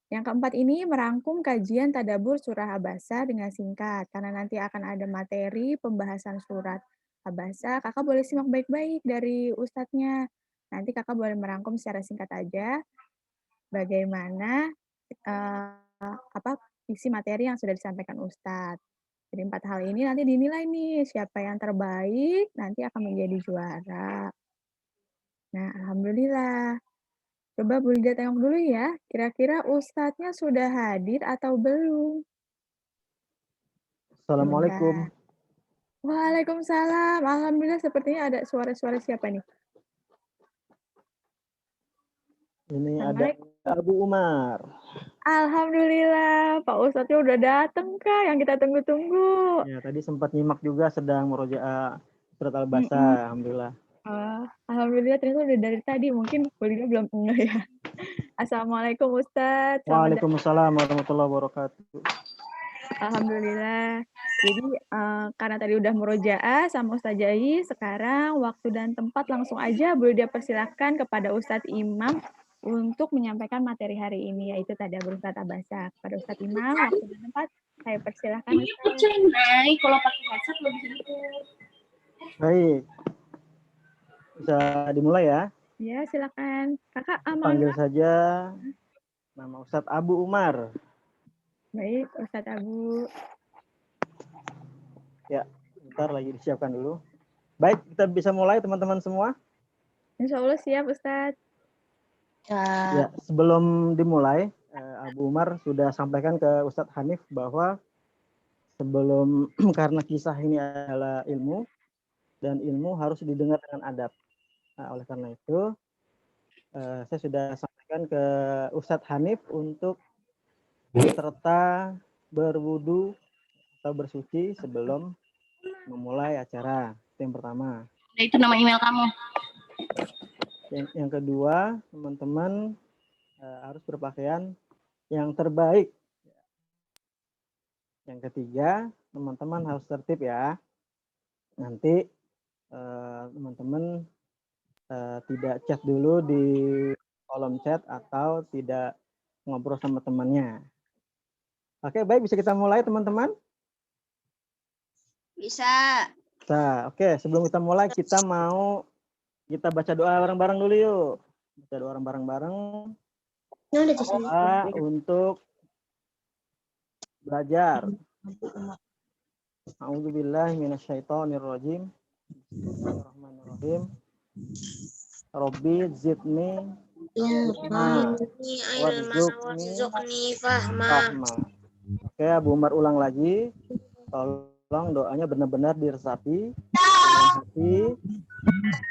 yang keempat ini merangkum kajian tadabbur surah Abasa dengan singkat. Karena nanti akan ada materi pembahasan surat Abasa, kakak boleh simak baik-baik dari ustadznya. Nanti kakak boleh merangkum secara singkat aja bagaimana isi materi yang sudah disampaikan ustadz. Jadi 4 hal ini nanti dinilai nih, siapa yang terbaik nanti akan menjadi juara. Nah, alhamdulillah. Coba Bu Lydia tengok dulu ya, kira-kira ustadznya sudah hadir atau belum? Assalamualaikum. Sebentar. Waalaikumsalam. Alhamdulillah sepertinya ada suara-suara siapa nih? Ini ada Abu Umar. Alhamdulillah, Pak Ustadznya udah dateng Kak, yang kita tunggu-tunggu. Ya, tadi sempat nyimak juga sedang murojaah surat Al-Basa, alhamdulillah. Alhamdulillah ternyata udah dari tadi, mungkin Bu Lydia belum enggak ya. Assalamualaikum Ustadz. Selamat datang. Waalaikumsalam warahmatullahi wabarakatuh. Alhamdulillah. Jadi karena tadi udah murojaah sama Ustadz Jai, sekarang waktu dan tempat langsung aja boleh dia persilahkan kepada Ustadz Imam untuk menyampaikan materi hari ini, yaitu tadabbur Ustadz Abasa. Kepada Ustadz Imam, waktu dan tempat saya persilahkan Ustadz. Kalau pakai headset lebih gitu. Baik. Bisa dimulai ya. Ya, silakan. Kakak aman. Panggil saja nama Ustadz Abu Umar. Baik, Ustadz Abu. Ya, bentar lagi disiapkan dulu. Baik, kita bisa mulai teman-teman semua. Insya Allah siap Ustadz. Ya, sebelum dimulai, Abu Umar sudah sampaikan ke Ustadz Hanif bahwa sebelum karena kisah ini adalah ilmu dan ilmu harus didengar dengan adab. Nah, oleh karena itu, saya sudah sampaikan ke Ustadz Hanif untuk serta berwudu atau bersuci sebelum memulai acara. Itu yang pertama. Itu nama email kamu. Yang kedua, teman-teman harus berpakaian yang terbaik. Yang ketiga, teman-teman harus tertib ya. Nanti teman-teman tidak chat dulu di kolom chat atau tidak ngobrol sama temannya. Oke, baik, bisa kita mulai teman-teman? Bisa. Nah, oke, sebelum kita mulai kita baca doa bareng-bareng dulu yuk. Baca doa bareng-bareng. Doa untuk belajar. A'udzubillahi minasyaitonirrajim. Bismillahirrahmanirrahim. Rabbi zidni warzuqni fahma. Oke, Abu Umar ulang lagi. Tolong doanya benar-benar diresapi dalam hati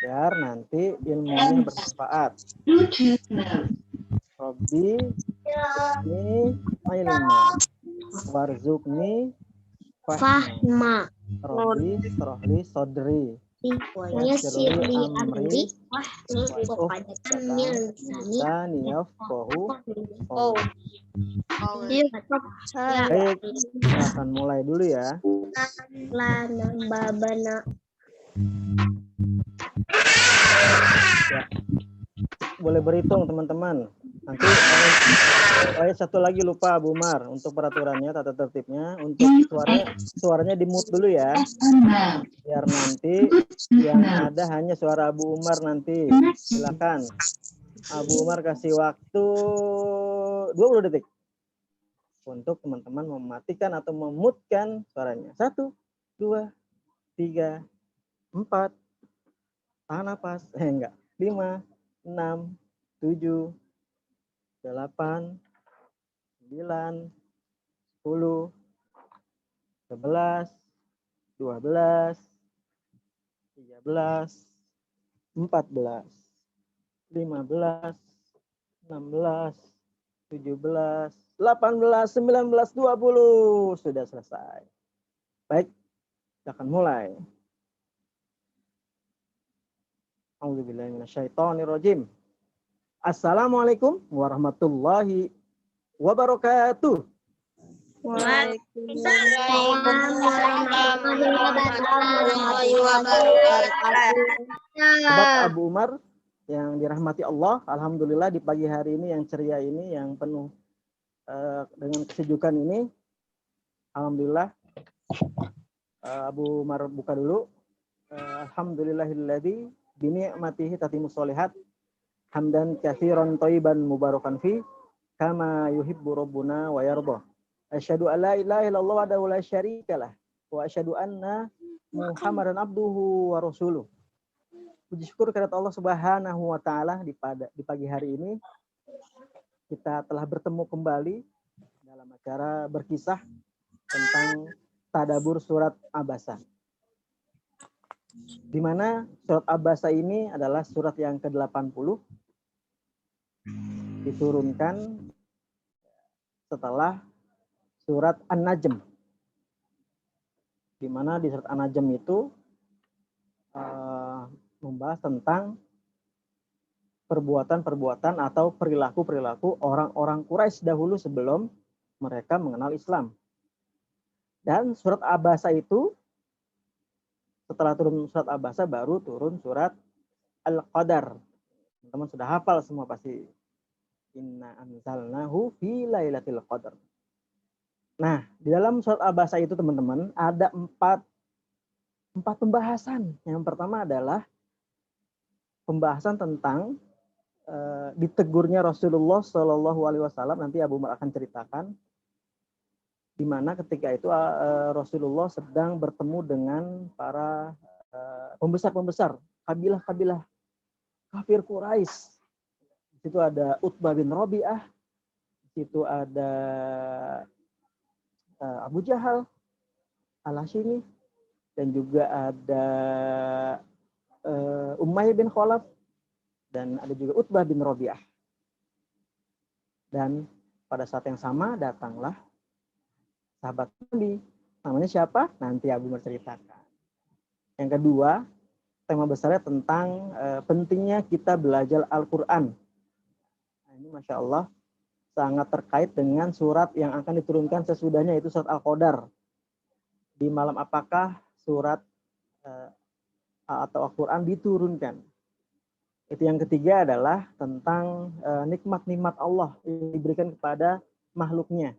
biar nanti ilmunya bermanfaat. Rabbi zidni ilma warzuqni fahma. Rabbi shrahli sadri yassirli amri lisani yafqahu qawli. Baik, kita akan mulai dulu ya. Ya. Boleh berhitung teman-teman. Nanti satu lagi lupa Abu Umar untuk peraturannya, tata tertibnya, untuk suaranya di mute dulu ya. Biar nanti yang ada hanya suara Abu Umar nanti. Silakan. Abu Umar kasih waktu 20 detik untuk teman-teman mematikan atau memutkan suaranya. 1, 2, 3, 4, tahan napas. Enggak. 5, 6, 7, 8, 9, 10, 11, 12, 13, 14, 15, 16, 17, 18, 19, 20. Sudah selesai. Baik, kita akan mulai. A'udzubillahi minasyaitonirrajim. Assalamualaikum warahmatullahi wabarakatuh. Sobat Abu Umar yang dirahmati Allah, alhamdulillah di pagi hari ini yang ceria ini, yang penuh dengan kesejukan ini, alhamdulillah. Abu Umar buka dulu. Alhamdulillahilladzi bi ni'matihi tatimmus sholihat hamdan katsiran thayyiban mubarakan fi kama yuhibbu rabbuna wa yarda. Asyhadu an la ilaha illallah wahdahu la syarikalah wa asyhadu anna Muhammadan abduhu wa rasuluh. Puji syukur kepada Allah Subhanahu wa taala di pagi hari ini kita telah bertemu kembali dalam acara berkisah tentang tadabbur surat Abasa. Di mana surat Abasa ini adalah surat yang ke-80 diturunkan setelah surat An-Najm. Di mana di surat An-Najm itu membahas tentang perbuatan-perbuatan atau perilaku-perilaku orang-orang Quraisy dahulu sebelum mereka mengenal Islam. Dan surat Abasa itu, setelah turun surat Abasa baru turun surat Al-Qadar. Teman-teman sudah hafal semua pasti. Inna anzalnahu fi lailatul qadar. Nah, di dalam surat Abasa itu teman-teman ada empat pembahasan. Yang pertama adalah pembahasan tentang ditegurnya Rasulullah Shallallahu Alaihi Wasallam. Nanti Abu Umar akan ceritakan di mana ketika itu Rasulullah sedang bertemu dengan para pembesar-pembesar kabilah-kabilah kafir Quraisy. Di situ ada Utbah bin Rabi'ah, di situ ada Abu Jahal Al-Hashimi, dan juga ada Umayyah bin Khalaf, dan ada juga Utbah bin Rabi'ah. Dan pada saat yang sama datanglah sahabat Nabi. Namanya siapa? Nanti Abu menceritakan. Yang kedua, tema besarnya tentang pentingnya kita belajar Al-Quran. Nah, ini Masya Allah sangat terkait dengan surat yang akan diturunkan sesudahnya, yaitu surat Al-Qadar. Di malam apakah surat atau Al-Quran diturunkan? Itu yang ketiga adalah tentang nikmat-nikmat Allah yang diberikan kepada makhluknya.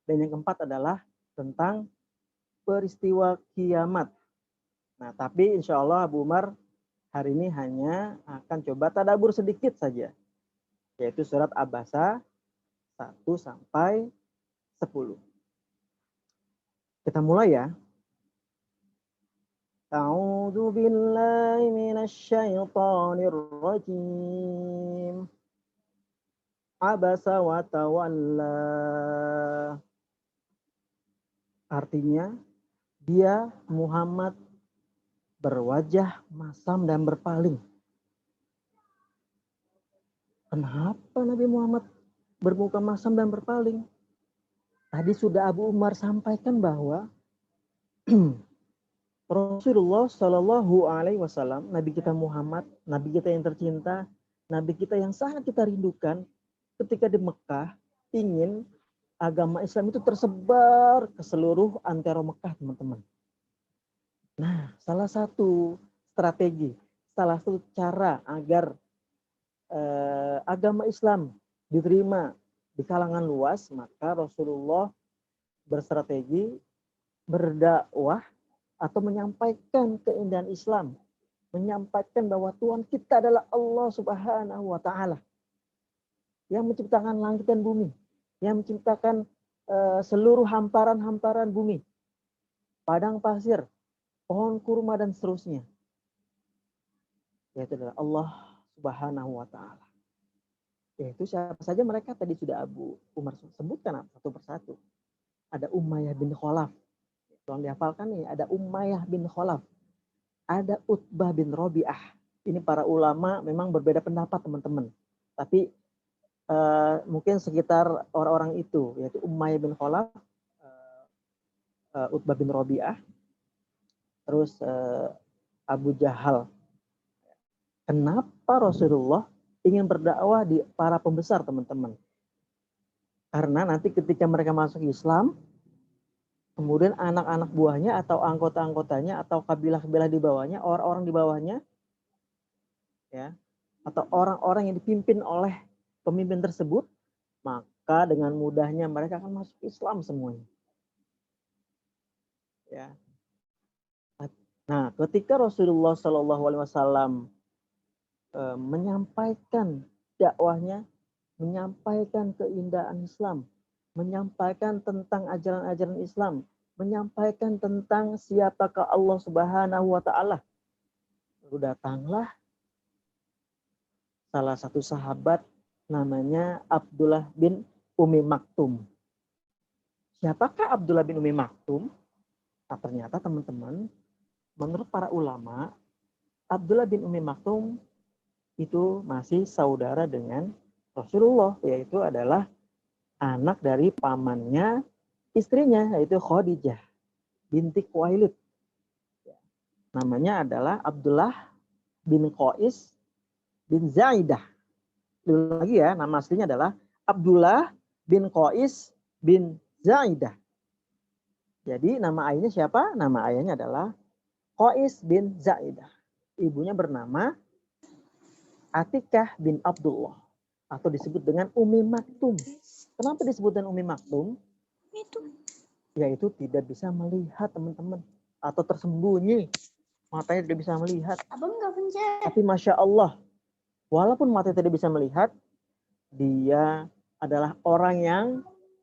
Dan yang keempat adalah tentang peristiwa kiamat. Nah, tapi insya Allah Abu Umar hari ini hanya akan coba tadabbur sedikit saja, yaitu surat Abasa 1 sampai 10. Kita mulai ya. A'udzu billahi minasy syaithanir rajim. Abasa wa tawalla. Artinya, dia Muhammad berwajah masam dan berpaling. Kenapa Nabi Muhammad bermuka masam dan berpaling? Tadi sudah Abu Umar sampaikan bahwa Rasulullah Shallallahu Alaihi Wasallam, Nabi kita Muhammad, Nabi kita yang tercinta, Nabi kita yang sangat kita rindukan, ketika di Mekah ingin agama Islam itu tersebar ke seluruh antero Mekah, teman-teman. Nah, salah satu strategi, salah satu cara agar agama Islam diterima di kalangan luas, maka Rasulullah berstrategi berdakwah atau menyampaikan keindahan Islam, menyampaikan bahwa Tuhan kita adalah Allah Subhanahu wa Ta'ala yang menciptakan langit dan bumi, yang menciptakan seluruh hamparan-hamparan bumi, padang pasir, pohon kurma dan seterusnya. Yaitu adalah Allah Subhanahu wa Ta'ala. Yaitu siapa saja mereka tadi sudah Abu Umar sebutkan satu persatu. Ada Umayyah bin Khalaf. Tolong dihafalkan nih, ada Umayyah bin Khalaf. Ada Utbah bin Rabi'ah. Ini para ulama memang berbeda pendapat, teman-teman. Tapi mungkin sekitar orang-orang itu, yaitu Umayyah bin Khalaf, Utbah bin Rabi'ah, terus Abu Jahal. Kenapa Rasulullah ingin berdakwah di para pembesar, teman-teman? Karena nanti ketika mereka masuk Islam, kemudian anak-anak buahnya atau anggota-anggotanya atau kabilah-kabilah di bawahnya, orang-orang di bawahnya, ya, atau orang-orang yang dipimpin oleh pemimpin tersebut, maka dengan mudahnya mereka akan masuk Islam semuanya. Ya. Nah, ketika Rasulullah Shallallahu Alaihi Wasallam menyampaikan dakwahnya, menyampaikan keindahan Islam, menyampaikan tentang ajaran-ajaran Islam, menyampaikan tentang siapakah Allah Subhanahu wa Ta'ala. Lalu datanglah salah satu sahabat namanya Abdullah bin Umi Maktum. Siapakah Abdullah bin Umi Maktum? Nah, ternyata teman-teman, menurut para ulama, Abdullah bin Umi Maktum itu masih saudara dengan Rasulullah, yaitu adalah anak dari pamannya istrinya, yaitu Khadijah binti Khuwailid. Namanya adalah Abdullah bin Qais bin Zaidah. Lagi ya, nama aslinya adalah Abdullah bin Qais bin Zaidah. Jadi nama ayahnya siapa? Nama ayahnya adalah Qais bin Zaidah. Ibunya bernama Atikah bin Abdullah atau disebut dengan Ummi Maktum. Kenapa disebut dengan Ummi Maktum? Yaitu tidak bisa melihat, teman-teman, atau tersembunyi, matanya tidak bisa melihat. Abang nggak pencet. Tapi Masya Allah, walaupun matanya tidak bisa melihat, dia adalah orang yang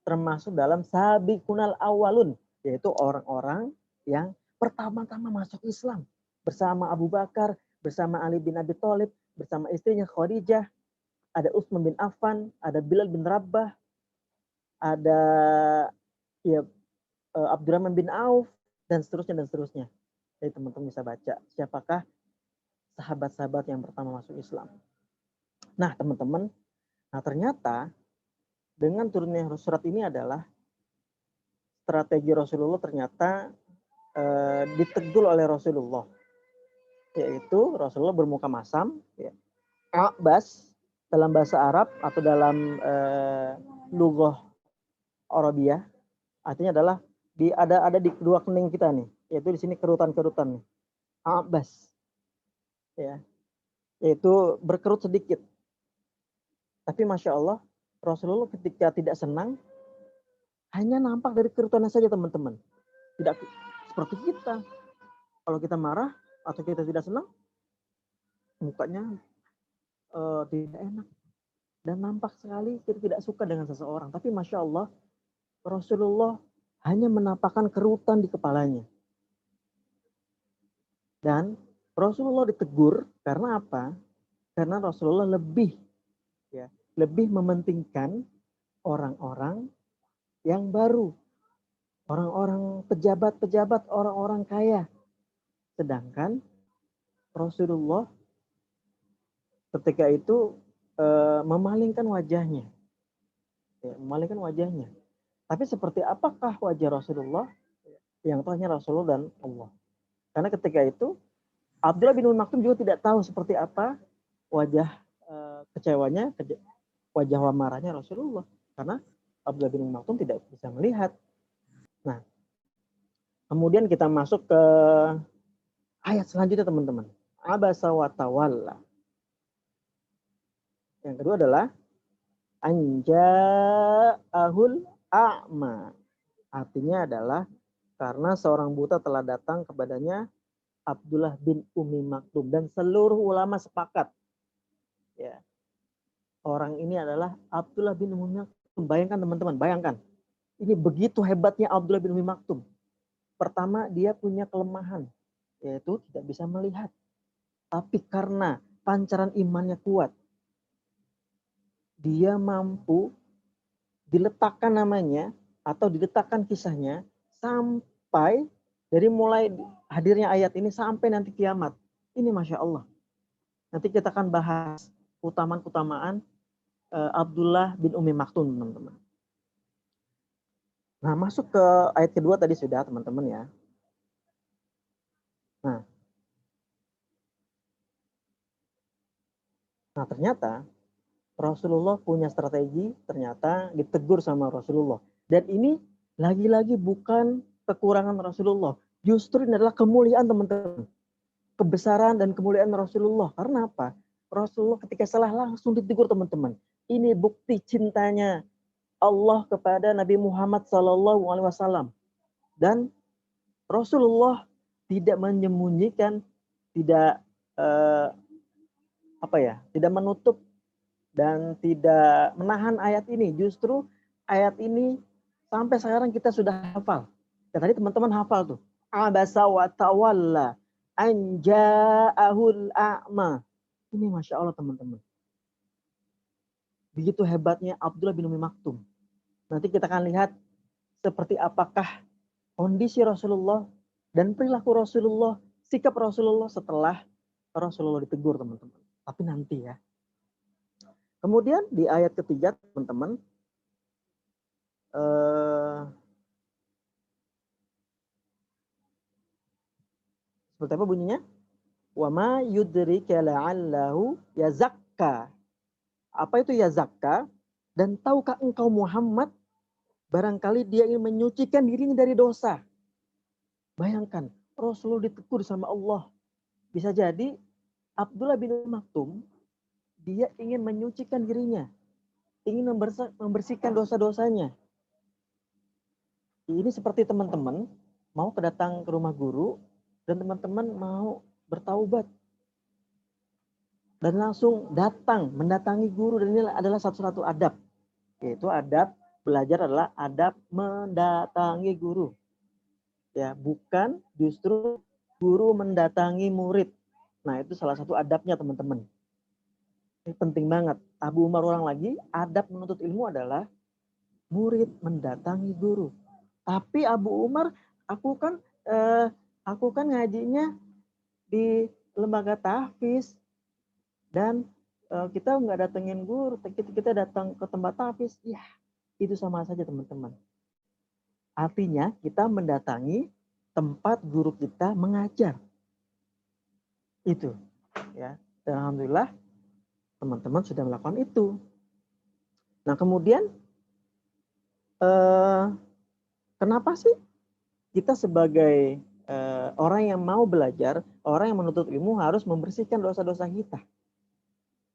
termasuk dalam sabiqunal awalun, yaitu orang-orang yang pertama-tama masuk Islam bersama Abu Bakar, bersama Ali bin Abi Thalib, bersama istrinya Khadijah, ada Utsman bin Affan, ada Bilal bin Rabah, ada ya Abdurrahman bin Auf, dan seterusnya dan seterusnya. Jadi teman-teman bisa baca siapakah sahabat-sahabat yang pertama masuk Islam. Nah teman-teman, nah ternyata dengan turunnya surat ini adalah strategi Rasulullah ternyata ditegur oleh Rasulullah, yaitu Rasulullah bermuka masam, ya. A'bas dalam bahasa Arab atau dalam lughah Arabiyah artinya adalah ada di kedua kening kita nih, yaitu di sini kerutan-kerutan nih. A'bas, ya, yaitu berkerut sedikit. Tapi Masya Allah, Rasulullah ketika tidak senang hanya nampak dari kerutannya saja, teman-teman. Tidak seperti kita. Kalau kita marah atau kita tidak senang, mukanya tidak enak. Dan nampak sekali kita tidak suka dengan seseorang. Tapi Masya Allah, Rasulullah hanya menampakkan kerutan di kepalanya. Dan Rasulullah ditegur karena apa? Karena Rasulullah lebih mementingkan orang-orang yang baru, orang-orang pejabat-pejabat, orang-orang kaya. Sedangkan Rasulullah ketika itu memalingkan wajahnya. Ya, memalingkan wajahnya. Tapi seperti apakah wajah Rasulullah? Yang tahu hanya Rasulullah dan Allah. Karena ketika itu Abdullah bin Ummi Maktum juga tidak tahu seperti apa wajah kecewanya, wajah marahnya Rasulullah. Karena Abdullah bin Ummi Maktum tidak bisa melihat. Nah, kemudian kita masuk ke ayat selanjutnya, teman-teman. Abasa wa tawalla. Yang kedua adalah anja'ahul a'ma. Artinya adalah karena seorang buta telah datang kepadanya Abdullah bin Ummi Maktum, dan seluruh ulama sepakat, ya, orang ini adalah Abdullah bin Ummi Maktum. Bayangkan teman-teman, bayangkan. Ini begitu hebatnya Abdullah bin Ummi Maktum. Pertama, dia punya kelemahan, yaitu tidak bisa melihat. Tapi karena pancaran imannya kuat, dia mampu diletakkan namanya atau diletakkan kisahnya sampai dari mulai hadirnya ayat ini sampai nanti kiamat. Ini Masya Allah. Nanti kita akan bahas keutamaan Abdullah bin Ummi Maktum, teman-teman. Nah, masuk ke ayat kedua tadi sudah, teman-teman, ya. Nah, ternyata Rasulullah punya strategi, ternyata ditegur sama Rasulullah. Dan ini lagi-lagi bukan kekurangan Rasulullah. Justru ini adalah kemuliaan, teman-teman. Kebesaran dan kemuliaan Rasulullah. Karena apa? Rasulullah ketika salah langsung ditegur, teman-teman. Ini bukti cintanya Allah kepada Nabi Muhammad SAW. Dan Rasulullah tidak menyembunyikan, tidak tidak menutup dan tidak menahan ayat ini. Justru ayat ini sampai sekarang kita sudah hafal. Ya, tadi teman-teman hafal tuh. Abasa wa tawalla anja'ahul a'ma. Ini Masya Allah, teman-teman. Begitu hebatnya Abdullah bin Ummi Maktum. Nanti kita akan lihat seperti apakah kondisi Rasulullah dan perilaku Rasulullah, sikap Rasulullah setelah Rasulullah ditegur, teman-teman. Tapi nanti ya. Kemudian di ayat ketiga, teman-teman, seperti apa bunyinya? Wa ma yudrika la'allahu yazakka. Apa itu yazakka? Dan tahukah engkau Muhammad, barangkali dia ingin menyucikan dirinya dari dosa. Bayangkan, Rasulullah ditegur sama Allah. Bisa jadi Abdullah bin Maktum, dia ingin menyucikan dirinya. Ingin membersihkan dosa-dosanya. Ini seperti teman-teman mau kedatang ke rumah guru, dan teman-teman mau bertaubat. Dan langsung mendatangi guru. Dan ini adalah satu-satu adab. Yaitu adab belajar adalah adab mendatangi guru. Ya, bukan justru guru mendatangi murid. Nah, itu salah satu adabnya, teman-teman. Ini penting banget. Abu Umar ulang lagi, adab menuntut ilmu adalah murid mendatangi guru. Tapi Abu Umar, aku kan ngajinya di lembaga tahfiz dan kita nggak datengin guru, kita datang ke tempat tahfiz. Ya, itu sama saja, teman-teman. Artinya kita mendatangi tempat guru kita mengajar. Itu, ya. Dan alhamdulillah teman-teman sudah melakukan itu. Nah, kemudian kenapa sih kita sebagai orang yang mau belajar, orang yang menuntut ilmu harus membersihkan dosa-dosa kita?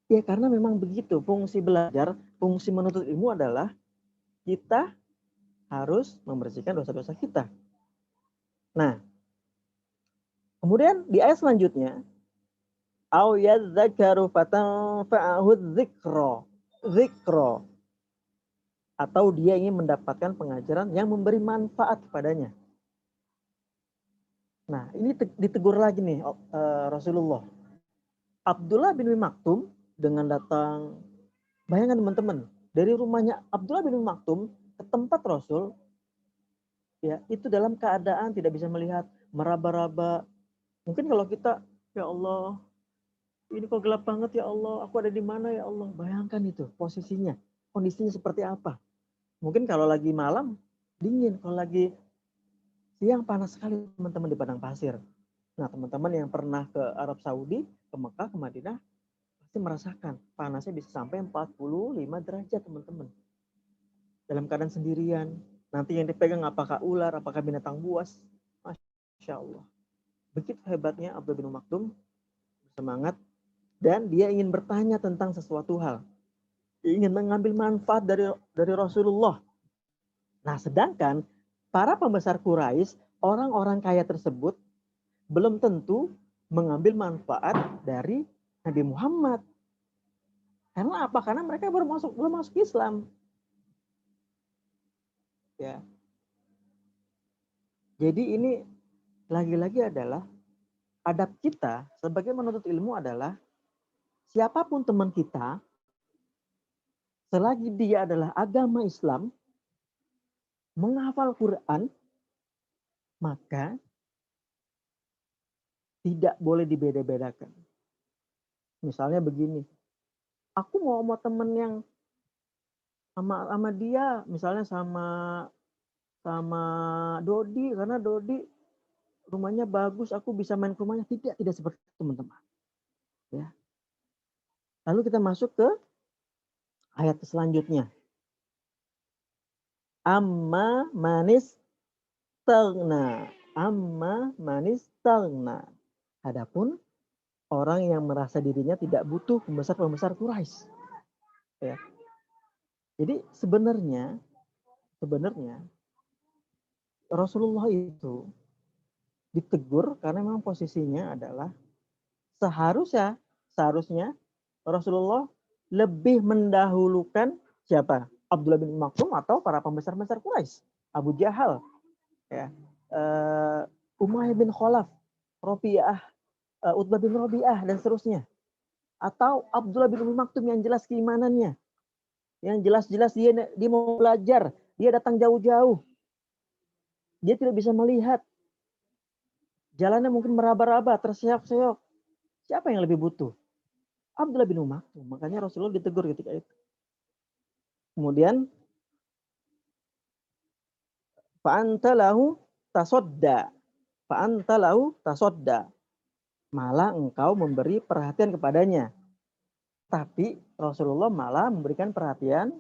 Ya, karena memang begitu. Fungsi belajar, fungsi menuntut ilmu adalah kita harus membersihkan dosa-dosa kita. Nah, kemudian di ayat selanjutnya, au yadzakaru fatanfa'ahu dzikra, atau dia ingin mendapatkan pengajaran yang memberi manfaat kepadanya. Nah, ini ditegur lagi nih Rasulullah. Abdullah bin Maktum dengan datang, bayangkan teman-teman, dari rumahnya Abdullah bin Maktum ke tempat Rasul, ya, itu dalam keadaan tidak bisa melihat, meraba-raba. Mungkin kalau kita, ya Allah, ini kok gelap banget ya Allah, aku ada di mana ya Allah. Bayangkan itu posisinya, kondisinya seperti apa. Mungkin kalau lagi malam dingin, kalau lagi siang panas sekali teman-teman di padang pasir. Nah, teman-teman yang pernah ke Arab Saudi, ke Mekah, ke Madinah, pasti merasakan panasnya bisa sampai 45 derajat, teman-teman. Dalam keadaan sendirian, nanti yang dipegang apakah ular, apakah binatang buas. Masya Allah. Begitu hebatnya Abdullah bin Maktum, bersemangat, dan dia ingin bertanya tentang sesuatu hal. Dia ingin mengambil manfaat dari Rasulullah. Nah, sedangkan para pembesar Quraisy, orang-orang kaya tersebut, belum tentu mengambil manfaat dari Nabi Muhammad. Karena apa? Karena mereka belum masuk Islam. Ya. Jadi ini lagi-lagi adalah adab kita sebagai menuntut ilmu adalah siapapun teman kita, selagi dia adalah agama Islam, menghafal Quran, maka tidak boleh dibeda-bedakan. Misalnya begini, aku mau sama temen yang sama dia, misalnya sama Dodi, karena Dodi rumahnya bagus, aku bisa main ke rumahnya. Tidak seperti itu, teman-teman. Ya. Lalu kita masuk ke ayat selanjutnya. Amma manis tagna. Adapun orang yang merasa dirinya tidak butuh pembesar-pembesar Quraisy. Ya. Jadi sebenarnya Rasulullah itu ditegur karena memang posisinya adalah seharusnya Rasulullah lebih mendahulukan siapa? Abdullah bin Maktum atau para pembesar-pembesar Quraisy, Abu Jahal, ya, Umayyah bin Khalaf, Rabi'ah, Utbah bin Rabi'ah, dan seterusnya. Atau Abdullah bin Maktum yang jelas keimanannya, yang jelas-jelas dia mau belajar, dia datang jauh-jauh, dia tidak bisa melihat, jalannya mungkin meraba-raba, terseok-seok. Siapa yang lebih butuh? Abdullah bin Maktum. Makanya Rasulullah ditegur ketika itu. Kemudian fa'anta lahu tasodda. Malah engkau memberi perhatian kepadanya. Tapi Rasulullah malah memberikan perhatian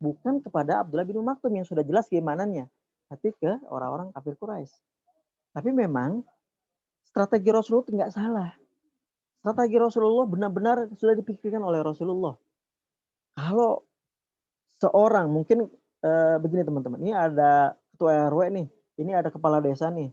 bukan kepada Abdullah bin Maktum yang sudah jelas keimanannya, tapi ke orang-orang kafir Quraisy. Tapi memang strategi Rasulullah itu nggak salah. Strategi Rasulullah benar-benar sudah dipikirkan oleh Rasulullah. Kalau seorang mungkin begini teman-teman, ini ada ketua RW nih, ini ada kepala desa nih.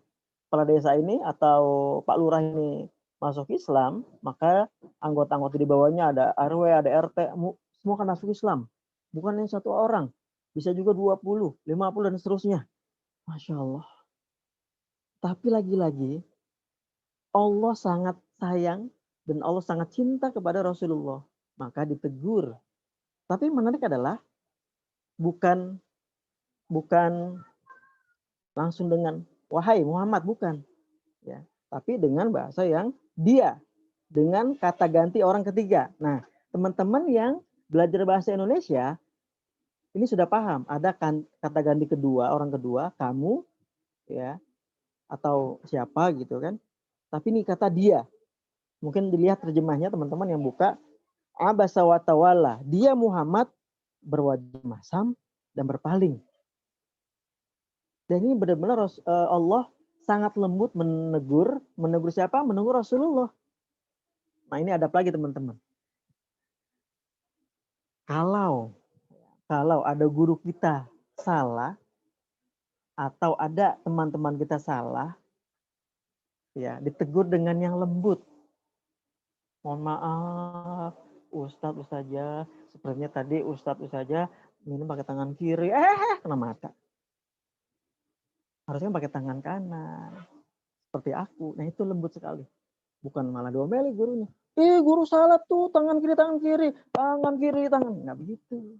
Kepala desa ini atau Pak Lurah ini masuk Islam, maka anggota-anggota di bawahnya ada RW, ada RT, semua akan masuk Islam. Bukan yang satu orang, bisa juga 20, 50 dan seterusnya. Masya Allah. Tapi lagi-lagi Allah sangat sayang dan Allah sangat cinta kepada Rasulullah. Maka ditegur. Tapi menarik adalah bukan langsung dengan wahai Muhammad, bukan. Ya, tapi dengan bahasa yang dia, dengan kata ganti orang ketiga. Nah, teman-teman yang belajar bahasa Indonesia ini sudah paham, ada kata ganti kedua, orang kedua, kamu ya, atau siapa gitu kan. Tapi ini kata dia. Mungkin dilihat terjemahnya teman-teman yang buka, abasa wa tawalla. Dia Muhammad berwajah masam dan berpaling. Dan ini benar-benar Allah sangat lembut menegur siapa? Menegur Rasulullah. Nah, ini ada lagi teman-teman. Kalau ada guru kita salah atau ada teman-teman kita salah, ya ditegur dengan yang lembut. Mohon maaf, Ustadz Ustazah, sepertinya tadi Ustadz Ustazah minum pakai tangan kiri, kena mata. Harusnya pakai tangan kanan. Seperti aku. Nah, itu lembut sekali. Bukan malah diomeli gurunya. Guru salah tuh, tangan kiri, tangan kiri. Nggak begitu.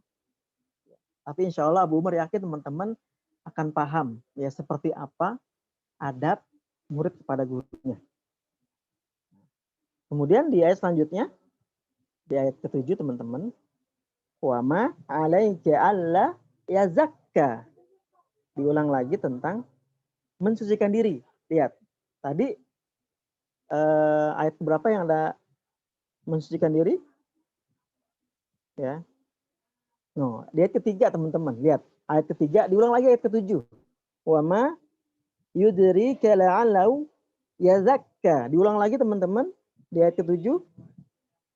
Tapi insya Allah Abu Umar yakin teman-teman akan paham ya seperti apa adab murid kepada gurunya. Kemudian di ayat selanjutnya, di ayat ke-7 teman-teman, wa ma alaika alla yazakka. Diulang lagi tentang mensucikan diri. Lihat, tadi ayat berapa yang ada mensucikan diri? Ya. No, di ayat ketiga teman-teman, lihat. Ayat ketiga, diulang lagi ayat ke-7. Wa ma yudrika la'allahu yazakka. Diulang lagi teman-teman, di ayat ke-7.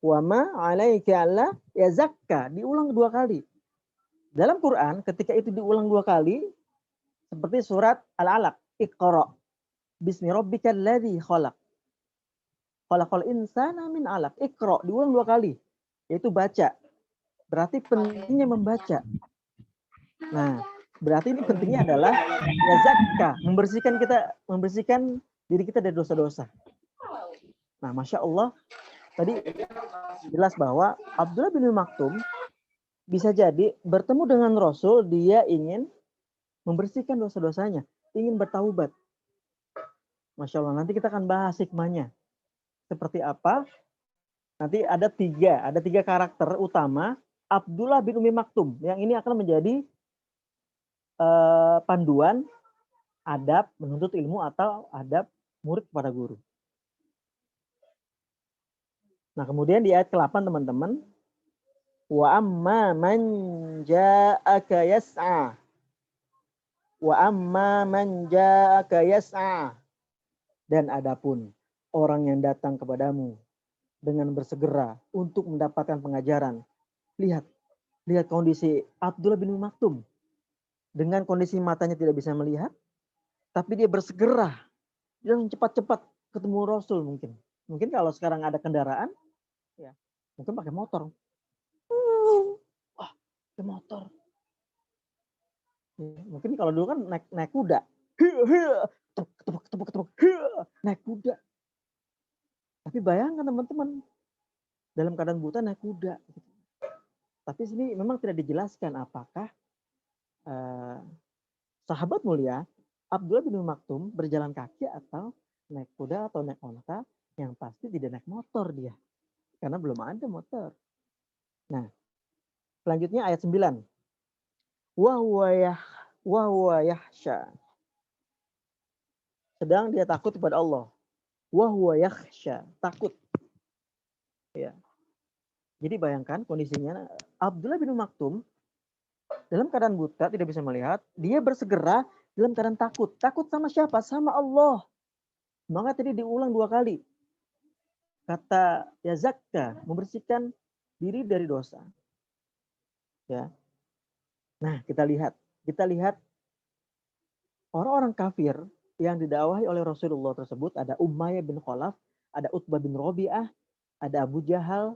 Wa ma 'alaika alla yazakka. Diulang 2 kali. Dalam Quran ketika itu diulang 2 kali seperti surat Al-Alaq, Iqra bismi rabbikal ladzi khalaq. Khalaqal insana min 'alaq. Iqra diulang 2 kali. Yaitu baca. Berarti pentingnya membaca. Nah, berarti ini pentingnya adalah yazakka, membersihkan diri kita dari dosa-dosa. Nah, Masya Allah, tadi jelas bahwa Abdullah bin Maktum bisa jadi bertemu dengan Rasul, dia ingin membersihkan dosa-dosanya, ingin bertaubat. Masya Allah, nanti kita akan bahas hikmahnya. Seperti apa? Nanti ada tiga karakter utama Abdullah bin Umi Maktum. Yang ini akan menjadi panduan adab menuntut ilmu atau adab murid kepada guru. Nah, kemudian di ayat ke-8 teman-teman, wa amma man ja'aka yas'a. Wa amma man ja'aka yas'a. Dan adapun orang yang datang kepadamu dengan bersegera untuk mendapatkan pengajaran. Lihat kondisi Abdullah bin Maktum. Dengan kondisi matanya tidak bisa melihat, tapi dia bersegera. Dia cepat-cepat ketemu Rasul mungkin. Mungkin kalau sekarang ada kendaraan, ya mungkin pakai motor. Pakai motor. Ya, mungkin kalau dulu kan naik kuda. Tepuk, naik kuda. Tapi bayangkan teman-teman, dalam keadaan buta naik kuda. Tapi sini memang tidak dijelaskan apakah sahabat mulia Abdullah bin Maktum berjalan kaki atau naik kuda atau naik onta, yang pasti tidak naik motor dia. Karena belum ada motor. Nah, selanjutnya ayat 9. Wa huwa yahsha. Sedang dia takut kepada Allah. Wa huwa yakhsha, takut. Ya. Jadi bayangkan kondisinya Abdullah bin Maktum dalam keadaan buta, tidak bisa melihat, dia bersegera dalam keadaan takut. Takut sama siapa? Sama Allah. Maka tadi diulang 2 kali. Kata ya zakka, membersihkan diri dari dosa. Ya. Nah, kita lihat orang-orang kafir yang didakwahi oleh Rasulullah tersebut, ada Umayyah bin Khalaf, ada Utbah bin Rabi'ah, ada Abu Jahal.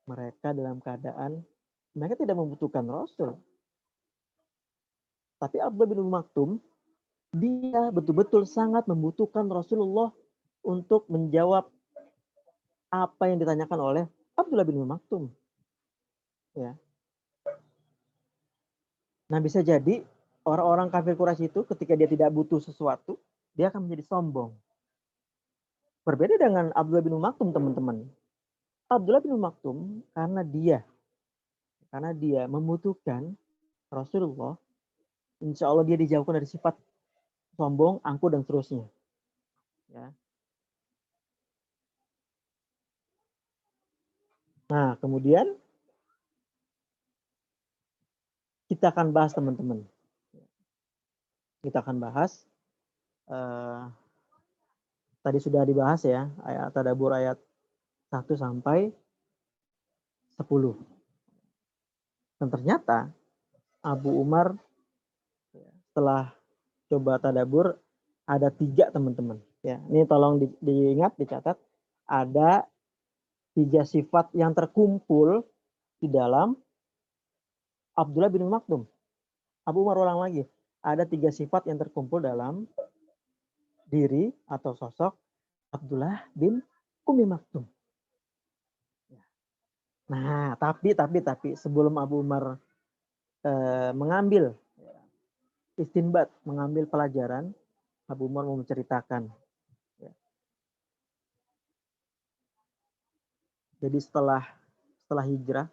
Mereka dalam keadaan mereka tidak membutuhkan Rasul. Tapi Abdullah bin Maktum, dia betul-betul sangat membutuhkan Rasulullah untuk menjawab apa yang ditanyakan oleh Abdullah bin Maktum. Ya. Nah, bisa jadi orang-orang kafir Quraisy itu ketika dia tidak butuh sesuatu, dia akan menjadi sombong. Berbeda dengan Abdullah bin Maktum, teman-teman. Abdullah bin Maktum karena dia membutuhkan Rasulullah, insya Allah dia dijauhkan dari sifat sombong, angkuh, dan seterusnya. Ya. Nah, kemudian kita akan bahas, teman-teman. Kita akan bahas. Tadi sudah dibahas ya, ayat Tadabur ayat 1 sampai 10. Dan ternyata Abu Umar setelah coba tadabur ada 3, teman-teman. Ya, ini tolong diingat, dicatat. Ada 3 sifat yang terkumpul di dalam Abdullah bin Maktum. Abu Umar ulang lagi. Ada 3 sifat yang terkumpul dalam diri atau sosok Abdullah bin Umi Maktum. Nah, tapi sebelum Abu Umar mengambil istinbat, mengambil pelajaran, Abu Umar mau menceritakan. Ya. Jadi setelah hijrah,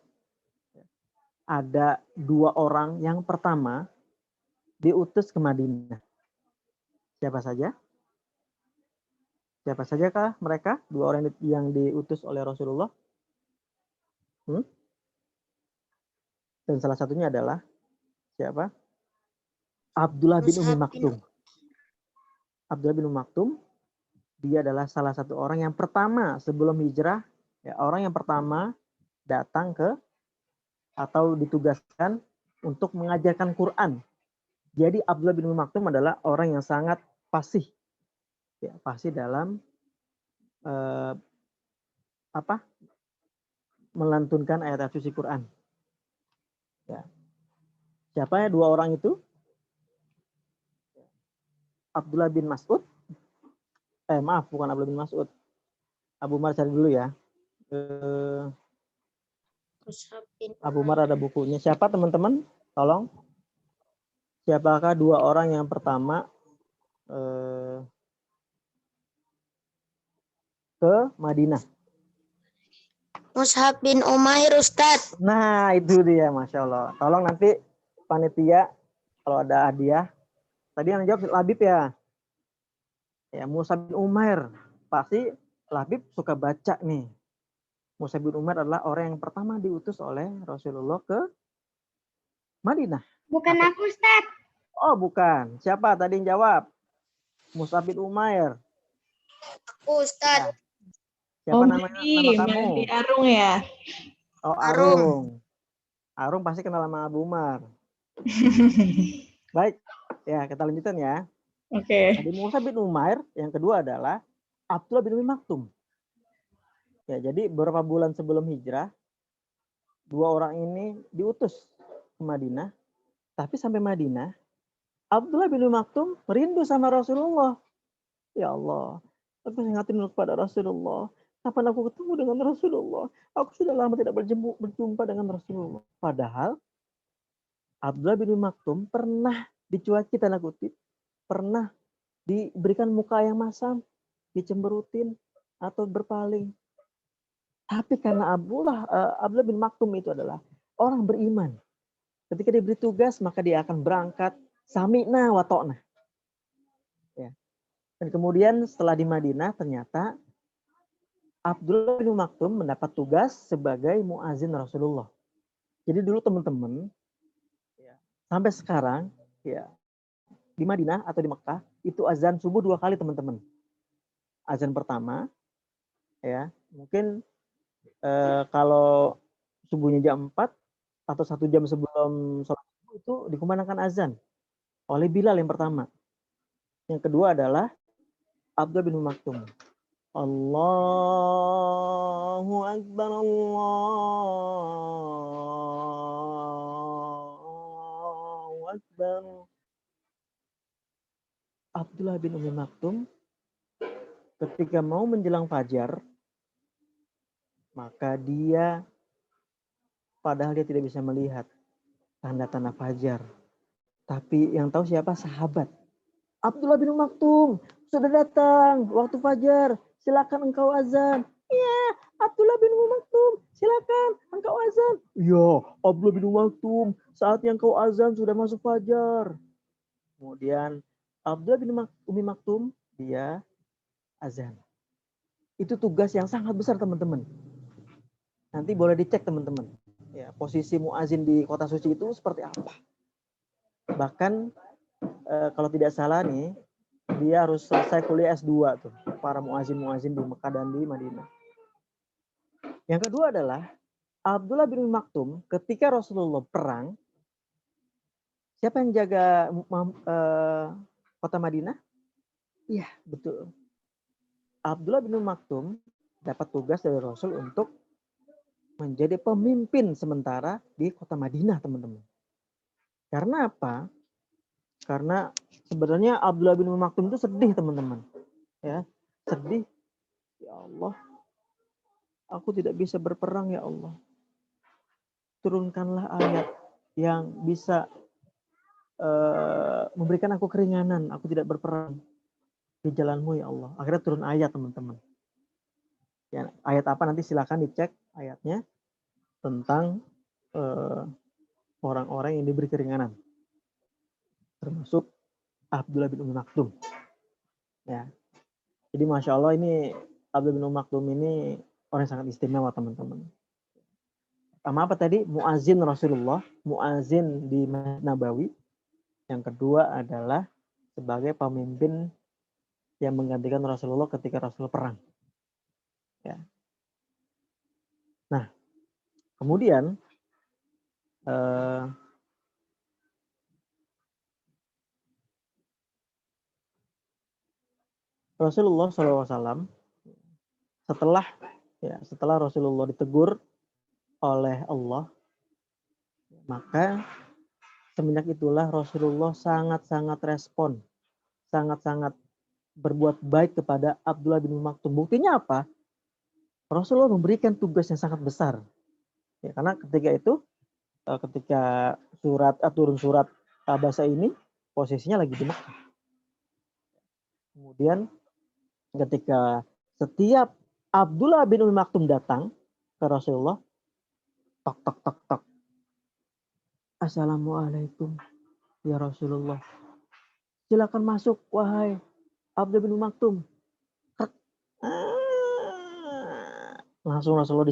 ada 2 orang yang pertama diutus ke Madinah. Siapa saja? Siapa sajakah mereka? 2 orang yang diutus oleh Rasulullah? Dan salah satunya adalah siapa? Abdullah bin Umi Maktum. Abdullah bin Umi Maktum, dia adalah salah satu orang yang pertama sebelum hijrah, ya, orang yang pertama datang ke atau ditugaskan untuk mengajarkan Quran. Jadi Abdullah bin Umi Maktum adalah orang yang sangat fasih, ya, fasih dalam melantunkan ayat-ayat suci Quran. Ya. Siapa ya 2 orang itu? Abdullah bin Mas'ud. Maaf, bukan Abdullah bin Mas'ud. Abu Umar cari dulu ya. Abu Umar ada bukunya. Siapa, teman-teman? Tolong. Siapakah 2 orang yang pertama ke Madinah? Mus'ab bin Umair, Ustadz. Nah, itu dia, Masya Allah. Tolong nanti panitia kalau ada hadiah. Tadi yang jawab Labib ya. Ya, Mus'ab bin Umair. Pasti Labib suka baca nih. Mus'ab bin Umair adalah orang yang pertama diutus oleh Rasulullah ke Madinah. Bukan aku, Ustadz. Oh, bukan. Siapa tadi yang jawab? Mus'ab bin Umair. Aku, Ustadz. Siapa nama kamu? Mandi Arung ya? Oh, Arung. Arung pasti kenal sama Abu Umar. Baik, ya kita lanjutkan ya. Oke. Jadi Mus'ab bin Umair, yang kedua adalah Abdullah bin Umi Maktum. Ya, jadi beberapa bulan sebelum hijrah, 2 orang ini diutus ke Madinah. Tapi sampai Madinah, Abdullah bin Umi Maktum merindu sama Rasulullah. Ya Allah, aku sangat rindu kepada Rasulullah. Kapan aku ketemu dengan Rasulullah? Aku sudah lama tidak berjumpa dengan Rasulullah. Padahal Abdullah bin Maktum pernah dicuaki, tanda kutip, pernah diberikan muka yang masam, dicemberutin atau berpaling. Tapi karena Abdullah bin Maktum itu adalah orang beriman. Ketika diberi tugas, maka dia akan berangkat sami'na wa ta'na. Ya. Dan kemudian setelah di Madinah, ternyata Abdullah bin Maktum mendapat tugas sebagai muazin Rasulullah. Jadi dulu teman-teman, ya, sampai sekarang, ya, di Madinah atau di Mekah itu azan subuh 2 kali teman-teman. Azan pertama, ya, mungkin kalau subuhnya jam 4 atau 1 jam sebelum sholat subuh itu dikumandangkan azan oleh Bilal yang pertama. Yang kedua adalah Abdullah bin Maktum. Allahu Akbar, Allahu Akbar. Abdullah bin Umi Maktum ketika mau menjelang fajar, maka dia padahal dia tidak bisa melihat tanda-tanda fajar. Tapi yang tahu siapa? Sahabat. Abdullah bin Maktum, sudah datang waktu fajar. Silakan engkau azan. Iya, Abdullah bin Maktum, silakan engkau azan. Iya, Abdullah bin Maktum, saat yang kau azan sudah masuk fajar. Kemudian Abdullah bin Umi Maktum, dia azan. Itu tugas yang sangat besar teman-teman. Nanti boleh dicek teman-teman. Ya, posisi muazin di kota suci itu seperti apa. Bahkan kalau tidak salah nih, dia harus selesai kuliah S2 tuh, para muazin-muazin di Mekah dan di Madinah. Yang kedua adalah Abdullah bin Maktum ketika Rasulullah perang, siapa yang jaga kota Madinah? Iya, betul. Abdullah bin Maktum dapat tugas dari Rasul untuk menjadi pemimpin sementara di kota Madinah, teman-teman. Karena apa? Karena sebenarnya Abdullah bin Maktum itu sedih, teman-teman. Ya, sedih. Ya Allah, aku tidak bisa berperang, ya Allah. Turunkanlah ayat yang bisa memberikan aku keringanan. Aku tidak berperang di jalanmu, ya Allah. Akhirnya turun ayat, teman-teman. Ya, ayat apa nanti silakan dicek ayatnya tentang orang-orang yang diberi keringanan. Termasuk Abdullah bin Maktum. Ya. Jadi Masya Allah ini Abdullah bin Maktum ini orang yang sangat istimewa, teman-teman. Pertama apa tadi? Muazin Rasulullah, muazin di Masjid Nabawi. Yang kedua adalah sebagai pemimpin yang menggantikan Rasulullah ketika Rasulullah perang. Ya. Nah, kemudian Rasulullah SAW setelah Rasulullah ditegur oleh Allah, maka semenjak itulah Rasulullah sangat-sangat respon, sangat-sangat berbuat baik kepada Abdullah bin Maktum. Buktinya apa? Rasulullah memberikan tugas yang sangat besar. Ya, karena ketika itu, ketika turun surat Abasa ini, posisinya lagi di Mekah. Kemudian ketika setiap Abdullah bin Maktum datang ke Rasulullah, tok tok tok tok. Assalamualaikum ya Rasulullah. Silakan masuk wahai Abdullah bin Maktum. Langsung Rasulullah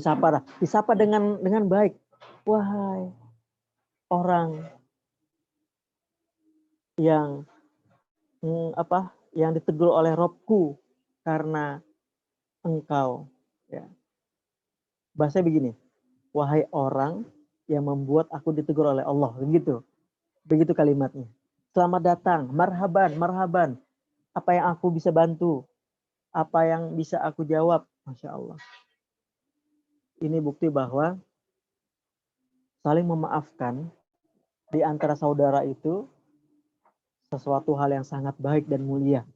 disapa dengan baik. Wahai orang yang yang ditegur oleh Robku karena engkau, ya. Bahasa begini, wahai orang yang membuat aku ditegur oleh Allah, begitu kalimatnya. Selamat datang, marhaban, marhaban. Apa yang aku bisa bantu? Apa yang bisa aku jawab? Masya Allah. Ini bukti bahwa saling memaafkan di antara saudara itu sesuatu hal yang sangat baik dan mulia.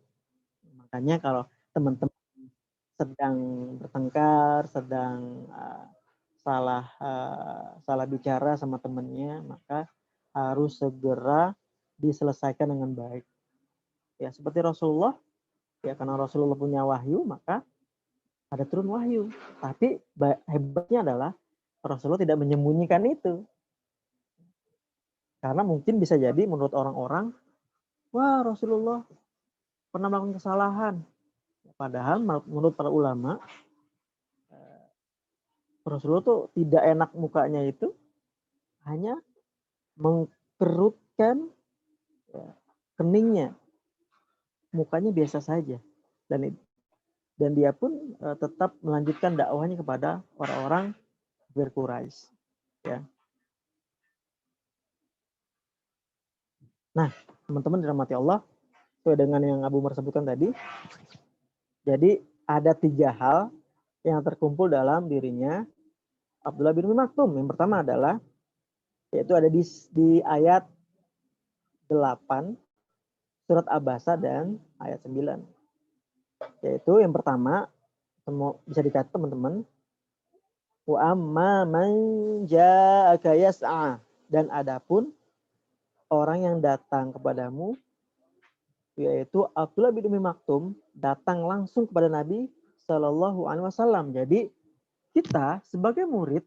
Makanya kalau teman-teman sedang bertengkar, sedang salah bicara sama temannya, maka harus segera diselesaikan dengan baik. Ya, seperti Rasulullah, ya karena Rasulullah punya wahyu, maka ada turun wahyu. Tapi hebatnya adalah Rasulullah tidak menyembunyikan itu. Karena mungkin bisa jadi menurut orang-orang, wah Rasulullah pernah melakukan kesalahan. Padahal menurut para ulama, Rasulullah tuh tidak enak mukanya itu hanya mengkerutkan ya, keningnya, mukanya biasa saja, dan dia pun tetap melanjutkan dakwahnya kepada orang-orang Quraisy. Ya. Nah, teman-teman dirahmati Allah, sesuai dengan yang Abu Umar sebutkan tadi, jadi ada 3 hal yang terkumpul dalam dirinya Abdullah bin Umi Maktum. Yang pertama adalah, yaitu ada di ayat 8 surat Abasa dan ayat 9. Yaitu yang pertama, bisa dicatat teman-teman, wa amma man ja'aka yas'a, dan adapun orang yang datang kepadamu, yaitu Abdullah bin Umi Maktum, datang langsung kepada Nabi Shallallahu Alaihi Wasallam. Jadi kita sebagai murid,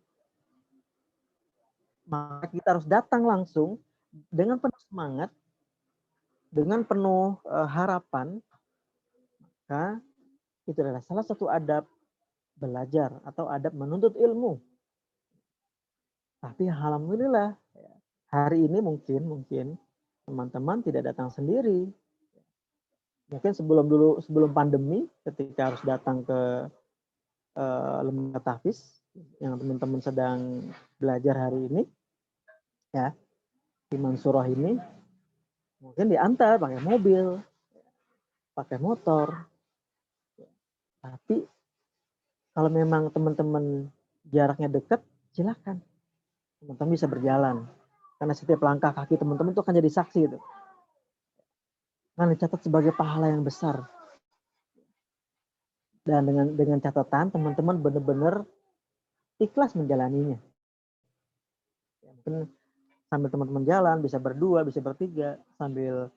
maka kita harus datang langsung dengan penuh semangat, dengan penuh harapan. Maka itu adalah salah satu adab belajar atau adab menuntut ilmu. Tapi alhamdulillah hari ini mungkin teman-teman tidak datang sendiri. Mungkin sebelum pandemi, ketika harus datang ke lembaga tahfiz yang teman-teman sedang belajar hari ini, ya di Mansurah ini, mungkin diantar pakai mobil, pakai motor. Tapi kalau memang teman-teman jaraknya dekat, silakan teman-teman bisa berjalan, karena setiap langkah kaki teman-teman itu akan jadi saksi itu. Kan dicatat sebagai pahala yang besar. Dan dengan catatan teman-teman benar-benar ikhlas menjalaninya. Ya, mungkin sambil teman-teman jalan, bisa berdua, bisa bertiga, sambil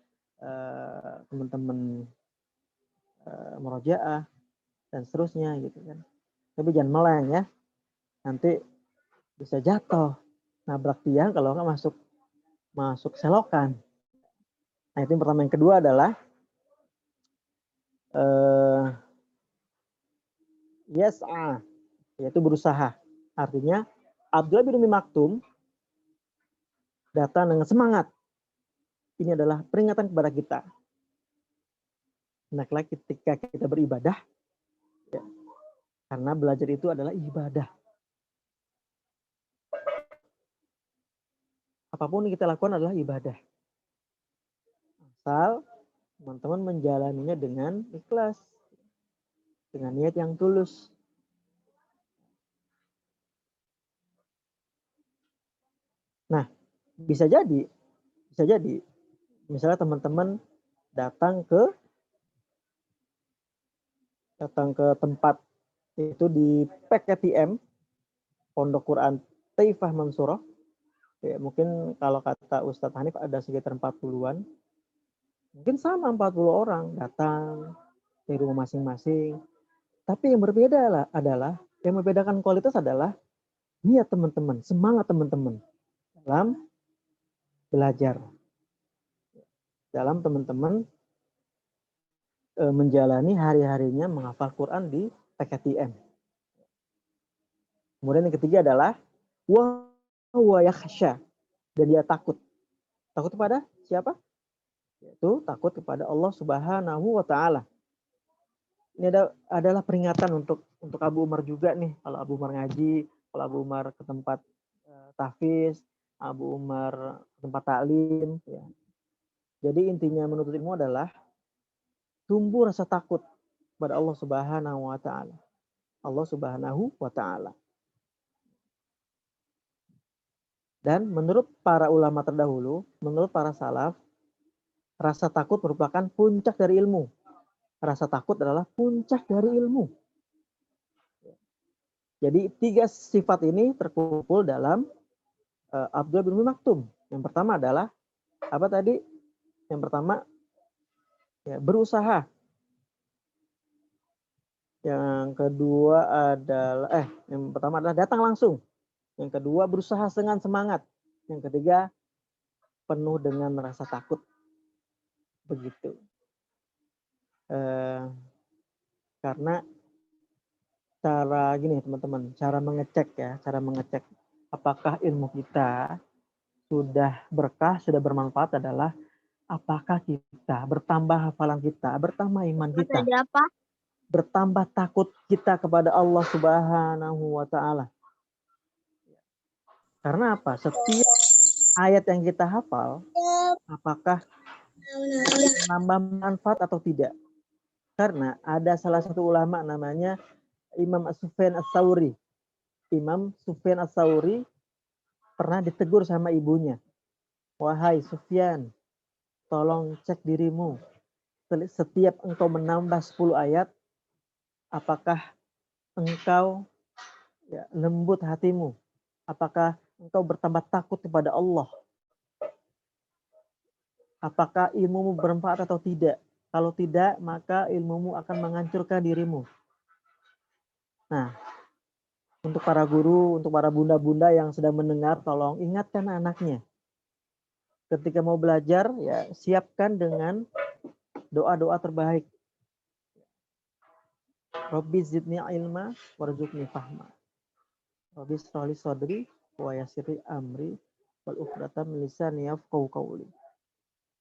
teman-teman murojaah dan seterusnya gitu kan. Tapi jangan meleng ya, nanti bisa jatuh, nabrak tiang kalau nggak masuk selokan. Nah itu yang pertama. Yang kedua adalah yas'a, yaitu berusaha. Artinya Abdullah bin Umi Maktum datang dengan semangat. Ini adalah peringatan kepada kita. Hendaklah ketika kita beribadah, ya, karena belajar itu adalah ibadah. Apapun yang kita lakukan adalah ibadah. Asal teman-teman menjalaninya dengan ikhlas, dengan niat yang tulus. Nah, bisa jadi, misalnya teman-teman datang ke tempat itu di PKTM, Pondok Quran Taifah Mansurah. Ya, mungkin kalau kata Ustadz Hanif ada sekitar 40-an. Mungkin sama 40 orang datang dari rumah masing-masing. Tapi yang berbeda adalah, yang membedakan kualitas adalah niat teman-teman, semangat teman-teman dalam belajar. Dalam teman-teman menjalani hari-harinya menghafal Quran di PKTM. Kemudian yang ketiga adalah wa yakhsha, dan dia takut. Takut kepada siapa? Yaitu takut kepada Allah Subhanahu wa taala. Ini adalah peringatan untuk Abu Umar juga nih. Kalau Abu Umar ngaji, kalau Abu Umar ke tempat tahfiz, Abu Umar ke tempat taklim, ya. Jadi intinya menuntut ilmu adalah tumbuh rasa takut kepada Allah Subhanahu wa taala. Allah Subhanahu wa taala. Dan menurut para ulama terdahulu, menurut para salaf, rasa takut merupakan puncak dari ilmu. Rasa takut adalah puncak dari ilmu. Jadi 3 sifat ini terkumpul dalam Abdullah bin Umi Maktum. Yang pertama adalah apa tadi? Yang pertama ya, berusaha. Yang kedua adalah yang pertama adalah datang langsung. Yang kedua berusaha dengan semangat. Yang ketiga penuh dengan rasa takut. Begitu. Karena cara gini teman-teman, cara mengecek apakah ilmu kita sudah berkah, sudah bermanfaat adalah apakah kita bertambah hafalan kita, bertambah iman kita, Apa? bertambah takut kita kepada Allah Subhanahu wa taala. Karena apa? Setiap ayat yang kita hafal, apakah menambah manfaat atau tidak? Karena ada salah satu ulama namanya Imam Sufyan Ats-Tsauri. Imam Sufyan Ats-Tsauri pernah ditegur sama ibunya. Wahai Sufyan, tolong cek dirimu. Setiap engkau menambah 10 ayat, apakah engkau lembut hatimu? Apakah engkau bertambah takut kepada Allah? Apakah ilmumu bermanfaat atau tidak? Kalau tidak, maka ilmumu akan menghancurkan dirimu. Nah, untuk para guru, untuk para bunda-bunda yang sedang mendengar, tolong ingatkan anaknya. Ketika mau belajar, ya siapkan dengan doa-doa terbaik. Rabbi zidni ilma warzuqni fahma. Rabbi shrahli sadri wa yassirli amri wal 'uqdatam min lisani yafqahu qawli.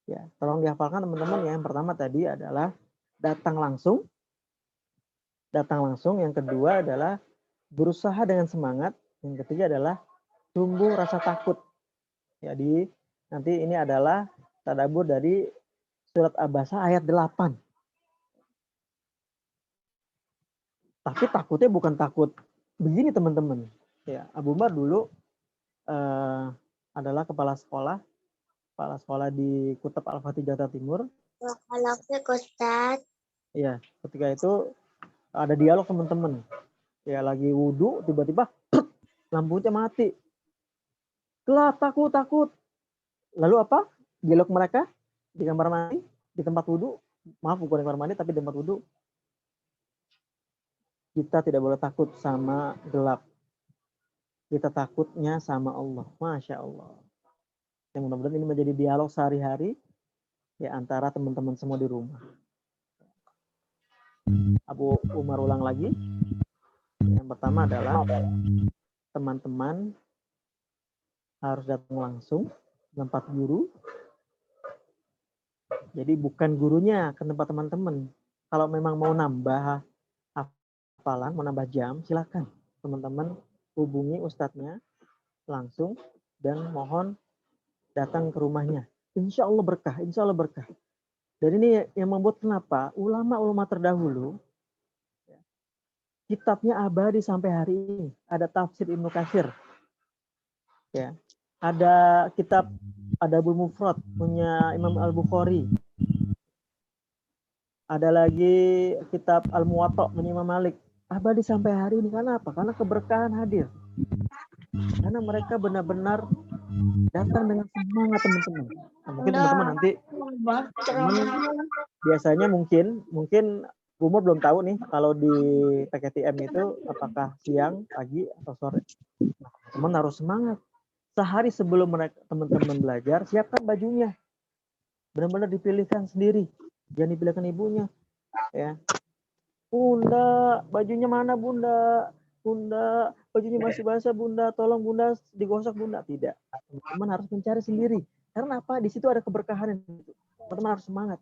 Ya, tolong dihafalkan teman-teman ya. Yang pertama tadi adalah datang langsung. Datang langsung. Yang kedua adalah berusaha dengan semangat. Yang ketiga adalah tumbuh rasa takut. Jadi nanti ini adalah tadabbur dari surat Abasa ayat 8. Tapi takutnya bukan takut begini teman-teman. Ya, Abu Umar dulu adalah kepala sekolah di Kutub Al-Fatih Jakarta Timur. Kalau Ustaz. Iya, ketika itu ada dialog teman-teman. Ya lagi wudhu, tiba-tiba lampunya mati. Gelap, takut. Lalu apa? Dialog mereka di kamar mandi, di tempat wudhu. Maaf, bukan di kamar mandi, tapi di tempat wudhu. Kita tidak boleh takut sama gelap. Kita takutnya sama Allah. Masya Allah. Yang mudah-mudahan ini menjadi dialog sehari-hari ya antara teman-teman semua di rumah. Abu Umar ulang lagi. Yang pertama adalah teman-teman harus datang langsung ke tempat guru. Jadi bukan gurunya ke tempat teman-teman. Kalau memang mau nambah hafalan, mau nambah jam, silakan teman-teman hubungi ustadznya langsung dan mohon datang ke rumahnya. Insya Allah berkah, insya Allah berkah. Dan ini yang membuat kenapa ulama-ulama terdahulu kitabnya abadi sampai hari ini. Ada tafsir Ibnu Katsir, ya. Ada kitab Adabul Mufrad punya Imam Al-Bukhari. Ada lagi kitab Al-Muwatta punya Imam Malik. Abadi sampai hari ini. Karena apa? Karena keberkahan hadir. Karena mereka benar-benar datang dengan semangat teman-teman. Nah, mungkin teman-teman nanti biasanya mungkin umur belum tahu nih kalau di PKTM itu apakah siang, pagi atau sore. Nah, teman harus semangat. Sehari sebelum mereka teman-teman belajar, siapkan bajunya. Benar-benar dipilihkan sendiri. Jangan dipilihkan ibunya. Ya. Bunda, bajunya mana Bunda? Bunda, bajunya masih basah Bunda. Tolong Bunda digosok Bunda. Tidak. Teman-teman harus mencari sendiri. Karena apa? Di situ ada keberkahan. Teman-teman harus semangat.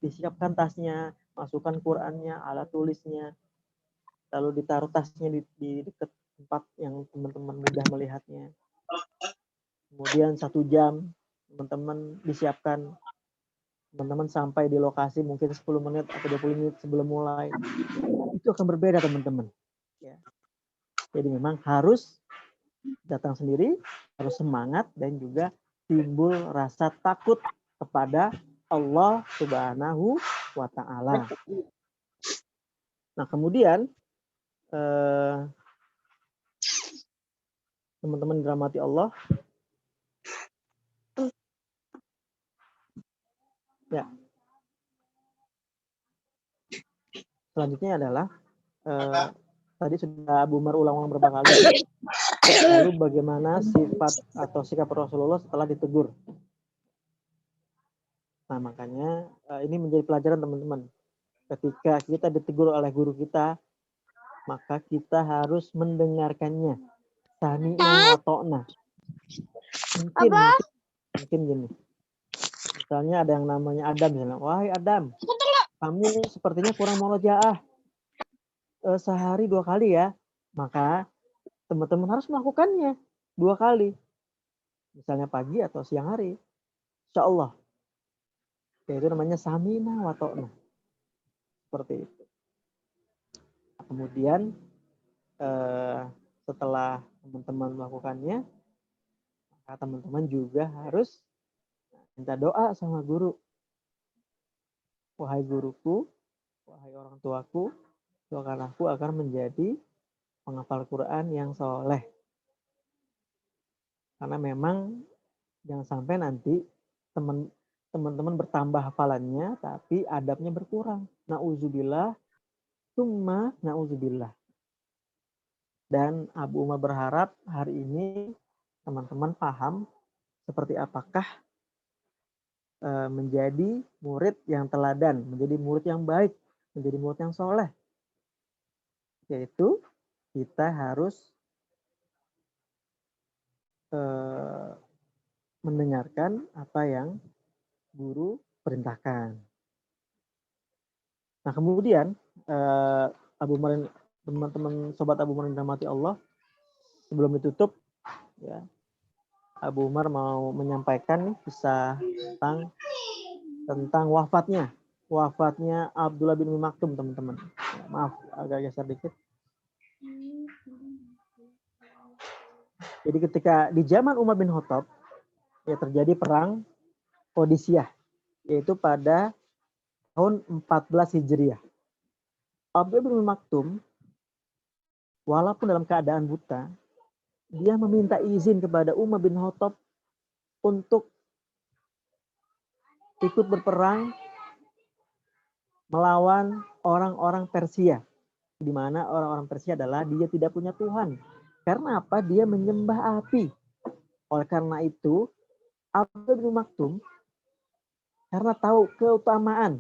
Disiapkan tasnya, masukkan Qur'annya, alat tulisnya. Lalu ditaruh tasnya di dekat tempat yang teman-teman mudah melihatnya. Kemudian 1 jam teman-teman disiapkan, teman-teman sampai di lokasi mungkin 10 menit atau 20 menit sebelum mulai. Itu akan berbeda teman-teman. Ya. Jadi memang harus datang sendiri, harus semangat dan juga timbul rasa takut kepada Allah Subhanahu wa Ta'ala. Nah kemudian teman-teman dirahmati Allah. Ya. Selanjutnya adalah tadi sudah Abu Umar ulang-ulang beberapa kali. Lalu bagaimana sifat atau sikap Rasulullah setelah ditegur. Nah makanya ini menjadi pelajaran teman-teman. Ketika kita ditegur oleh guru kita, maka kita harus mendengarkannya. Sami'na wa ta'na. Mungkin gini. Misalnya ada yang namanya Adam, misalnya, wahai Adam, kamu sepertinya kurang murojaah. Sehari 2 kali ya. Maka teman-teman harus melakukannya 2 kali. Misalnya pagi atau siang hari. Insya Allah. Yaitu namanya Sami'na wa ta'na. Seperti itu. Kemudian setelah teman-teman melakukannya, maka teman-teman juga harus minta doa sama guru. Wahai guruku, wahai orang tuaku, doakan aku agar menjadi penghafal Quran yang soleh. Karena memang jangan sampai nanti teman-teman bertambah hafalannya, tapi adabnya berkurang. Na'udzubillah, summa na'udzubillah. Dan Abu Umar berharap hari ini teman-teman paham seperti apakah menjadi murid yang teladan, menjadi murid yang baik, menjadi murid yang soleh. Yaitu kita harus mendengarkan apa yang guru perintahkan. Nah kemudian Abu Umar, teman-teman sobat Abu Umar yang dirahmati Allah, sebelum ditutup ya, Abu Umar mau menyampaikan nih kisah tentang wafatnya Abdullah bin Umi Maktum, teman-teman. Ya, maaf agak geser dikit. Jadi ketika di zaman Umar bin Khattab ya terjadi perang Qadisiyah, yaitu pada tahun 14 Hijriah. Abdullah bin Umi Maktum walaupun dalam keadaan buta, dia meminta izin kepada Umar bin Khattab untuk ikut berperang melawan orang-orang Persia. Di mana orang-orang Persia adalah dia tidak punya Tuhan. Karena apa? Dia menyembah api. Oleh karena itu, Abdullah bin Maktum karena tahu keutamaan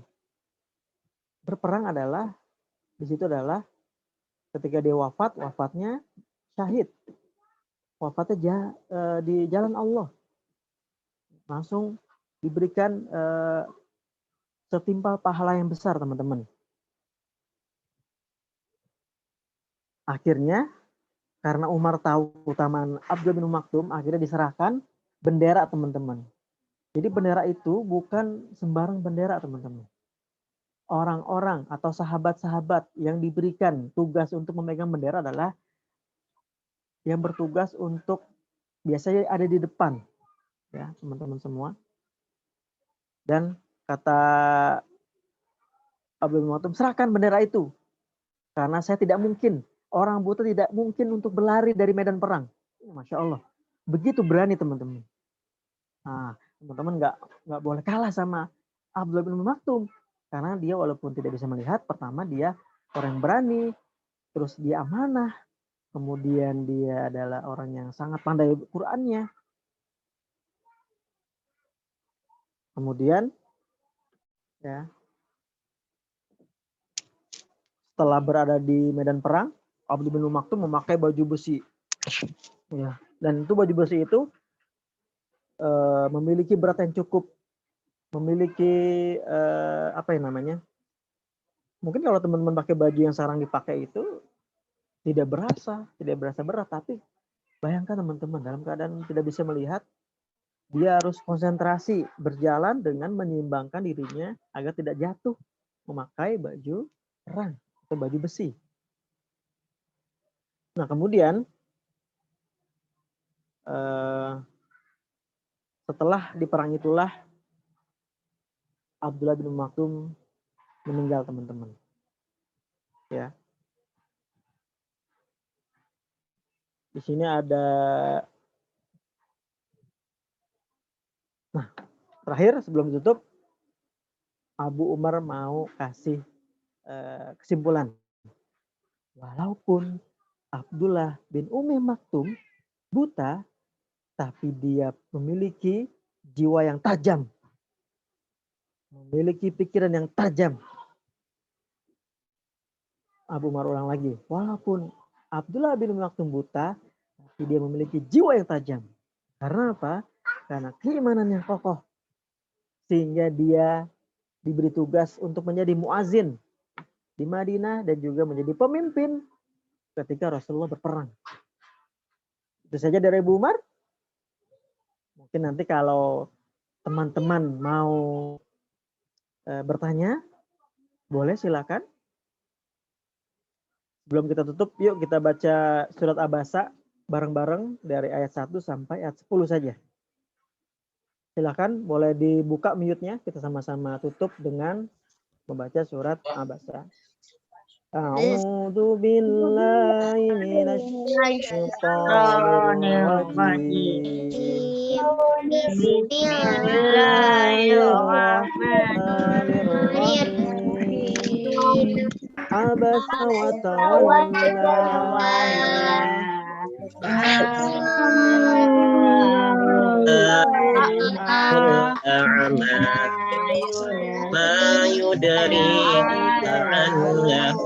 berperang adalah di situ adalah ketika dia wafatnya syahid. Wafatnya di jalan Allah. Langsung diberikan setimpal pahala yang besar, teman-teman. Akhirnya karena Umar tahu keutamaan Abdullah bin Maktum, akhirnya diserahkan bendera, teman-teman. Jadi bendera itu bukan sembarang bendera, teman-teman. Orang-orang atau sahabat-sahabat yang diberikan tugas untuk memegang bendera adalah yang bertugas untuk biasanya ada di depan, ya teman-teman semua. Dan kata Abdullah bin Maktum, serahkan bendera itu. Karena saya tidak mungkin, orang buta tidak mungkin untuk berlari dari medan perang. Masya Allah. Begitu berani, teman-teman. Nah, teman-teman nggak boleh kalah sama Abdullah bin Maktum. Karena dia walaupun tidak bisa melihat, pertama dia orang yang berani, terus dia amanah, kemudian dia adalah orang yang sangat pandai Qur'annya. Kemudian ya, setelah berada di medan perang, Abdullah bin Maktum memakai baju besi. Ya, dan itu baju besi itu memiliki berat yang cukup, memiliki apa yang namanya? Mungkin kalau teman-teman pakai baju yang sekarang dipakai itu tidak berasa berat, tapi bayangkan teman-teman dalam keadaan tidak bisa melihat, dia harus konsentrasi berjalan dengan menyeimbangkan dirinya agar tidak jatuh memakai baju perang atau baju besi. Nah kemudian setelah di perang itulah Abdullah bin Maktum meninggal, teman-teman. Ya. Di sini ada, nah terakhir sebelum tutup, Abu Umar mau kasih kesimpulan. Walaupun Abdullah bin Umi Maktum buta, tapi dia memiliki jiwa yang tajam, memiliki pikiran yang tajam. Abu Umar ulang lagi. Walaupun Abdullah bin Maktum buta, tapi dia memiliki jiwa yang tajam. Karena apa? Karena keimanan yang kokoh. Sehingga dia diberi tugas untuk menjadi muazin di Madinah dan juga menjadi pemimpin ketika Rasulullah berperang. Itu saja dari Abu Umar. Mungkin nanti kalau teman-teman mau bertanya, boleh silakan. Sebelum kita tutup, yuk kita baca surat Abasa bareng-bareng dari ayat 1 sampai ayat 10 saja. Silakan, boleh dibuka mute-nya, kita sama-sama tutup dengan membaca surat Abasa. A'udzu billahi minasy syaithanir rajim. Bismillahirrahmanirrahim. Abasa wa tawalla. ما يدريك لعله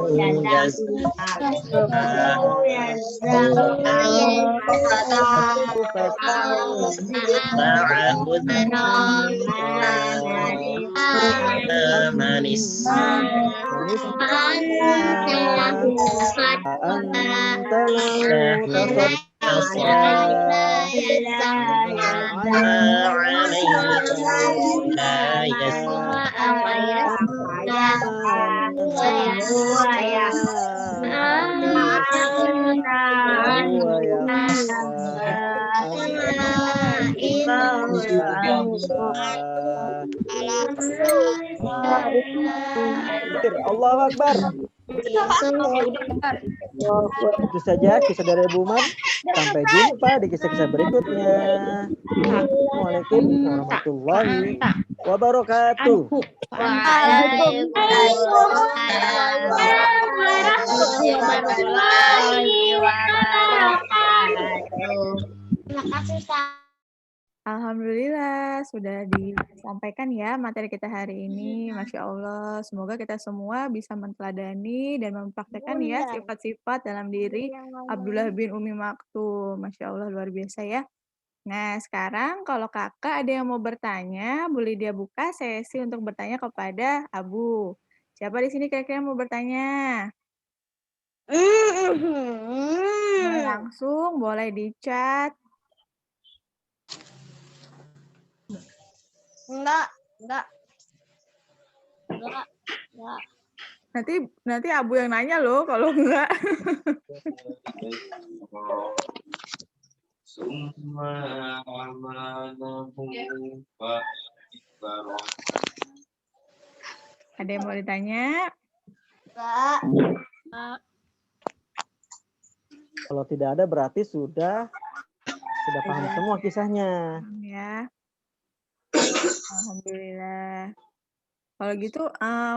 Allahu Akbar. Itu saja kisah dari Abu Umar. Sampai jumpa di kisah-kisah berikutnya. Assalamualaikum warahmatullahi wabarakatuh. Alhamdulillah sudah disampaikan ya materi kita hari ini. Masya Allah, semoga kita semua bisa menteladani dan mempraktekkan ya sifat-sifat dalam diri Abdullah bin Umi Maktum. Masya Allah, luar biasa ya. Nah, sekarang kalau kakak ada yang mau bertanya, boleh dia buka sesi untuk bertanya kepada Abu. Siapa di sini kira-kira mau bertanya? Mau langsung, boleh di chat. Enggak. Nanti Abu yang nanya loh kalau enggak. Ada yang mau ditanya? Kalau tidak ada berarti sudah paham semua kisahnya. Ya. Alhamdulillah. Kalau gitu,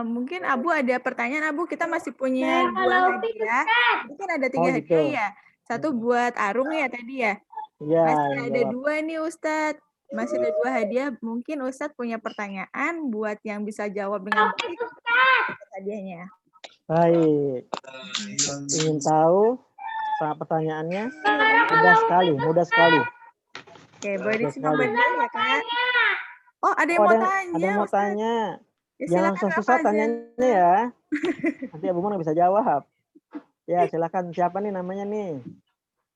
mungkin Abu ada pertanyaan. Abu, kita masih punya 2 hadiah. Mungkin ada 3 hadiah ya. 1 buat Arung ya tadi ya. Ya, masih ada 2 nih Ustadz. Masih ada 2 hadiah. Mungkin Ustadz punya pertanyaan buat yang bisa jawab dengan baik. Hadiahnya. Baik. Ingin tahu pertanyaannya? Mudah sekali. Oke, boleh disimak baik-baik ya, Kak. Oh, ada yang mau tanya. Ada yang mau tanya. Ya, jangan susah tanyanya ya. Nanti Abu Umar bisa jawab. Ya, silakan. Siapa nih namanya nih?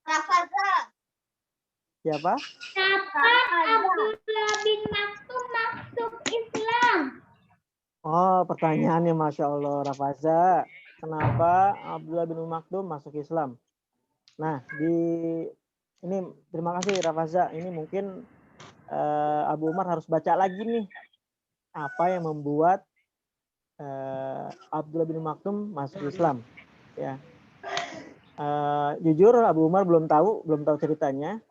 Rafaza. Siapa? Abdullah bin Maktum masuk Islam. Oh, pertanyaannya Masya Allah, Rafaza. Kenapa Abdullah bin Maktum masuk Islam? Nah, ini terima kasih Rafaza. Ini mungkin Abu Umar harus baca lagi nih. Apa yang membuat Abdullah bin Maktum masuk Islam? Ya. Jujur Abu Umar belum tahu ceritanya.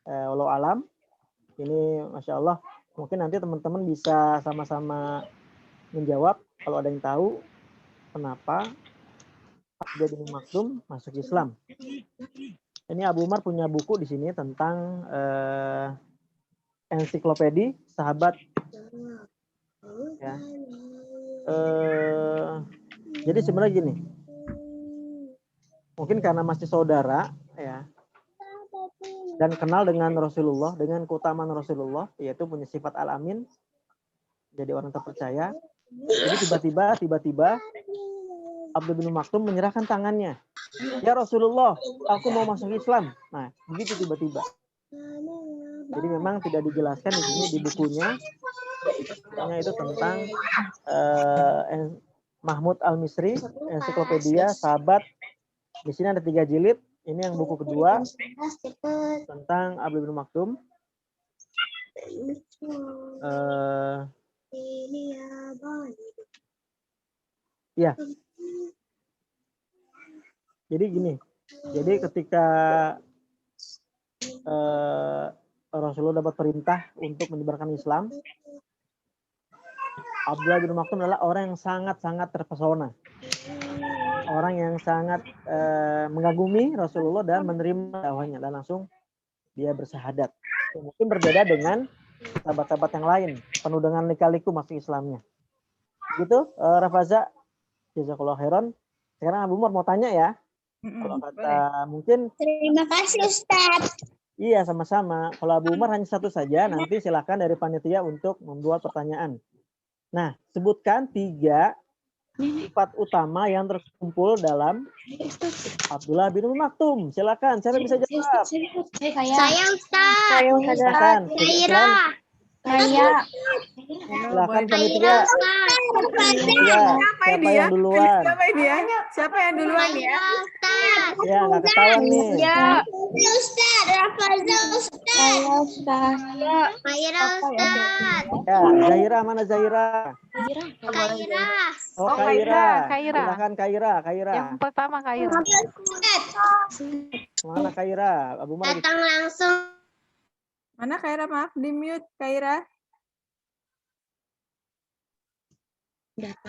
Walau alam. Ini Masya Allah. Mungkin nanti teman-teman bisa sama-sama menjawab kalau ada yang tahu kenapa Abdullah bin Maktum masuk Islam. Ini Abu Umar punya buku di sini tentang ensiklopedi sahabat. Ya. Jadi sebenarnya gini, mungkin karena masih saudara ya, dan kenal dengan Rasulullah, dengan keutamaan Rasulullah, yaitu punya sifat al-amin, jadi orang terpercaya. Jadi tiba-tiba Abdullah bin Maktum menyerahkan tangannya. Ya Rasulullah, aku mau masuk Islam. Nah, begitu tiba-tiba. Jadi memang tidak dijelaskan di sini di bukunya. Bukunya itu tentang Mahmud Al-Misri, ensiklopedia sahabat. Di sini ada 3 jilid. Ini yang buku kedua tentang Abdullah bin Maktum. Ya. Jadi gini. Jadi ketika Rasulullah dapat perintah untuk menyebarkan Islam, Abdullah bin Maktum adalah orang yang sangat-sangat terpesona. Orang yang sangat mengagumi Rasulullah dan menerima dakwahnya, dan langsung dia bersyahadat. Mungkin berbeda dengan sahabat-sahabat yang lain, penuh dengan lika-liku masuk Islamnya. Gitu, Rafaza, jazakallahu khairan. Sekarang Abu Umar mau tanya ya. Kalau kata mungkin. Terima kasih Ustaz. Iya, sama-sama. Kalau Abu Umar hanya satu saja, nanti silakan dari panitia untuk membuat pertanyaan. Nah, sebutkan 3 sifat utama yang terkumpul dalam Abdullah bin Maktum. Silakan, siapa bisa jawab? Saya Ustaz. Silakan. Silakan panitia. Ya, siapa yang duluan? Siapa yang duluan ya? Ya, nggak ketahuan nih. Ustaz, Rafaza Ustaz. Kaira Ustaz. Ya, Zahira, mana Zahira? Kaira. Oh, Kaira. Kaira. Silakan Kaira. Yang pertama Kaira. Mana Kaira? Abu Umar. Datang langsung. Mana Kaira? Maaf, di mute Kaira.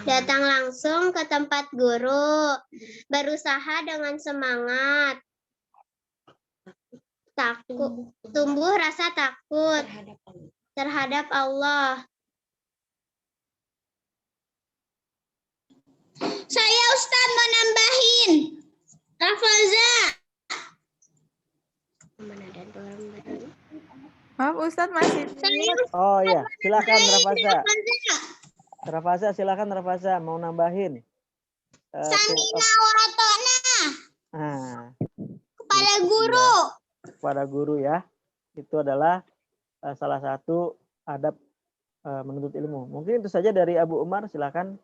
Datang langsung ke tempat guru. Berusaha dengan semangat. Takut. Tumbuh rasa takut terhadap Allah. Saya Ustaz mau nambahin. Rafaza. Maaf Ustadz masih. Oh iya, silakan Rafaza. Rafaza, silakan Rafaza mau nambahin. Samina watona. Nah, Kepada guru. kepada guru ya. Itu adalah salah satu adab menuntut ilmu. Mungkin itu saja dari Abu Umar, silakan.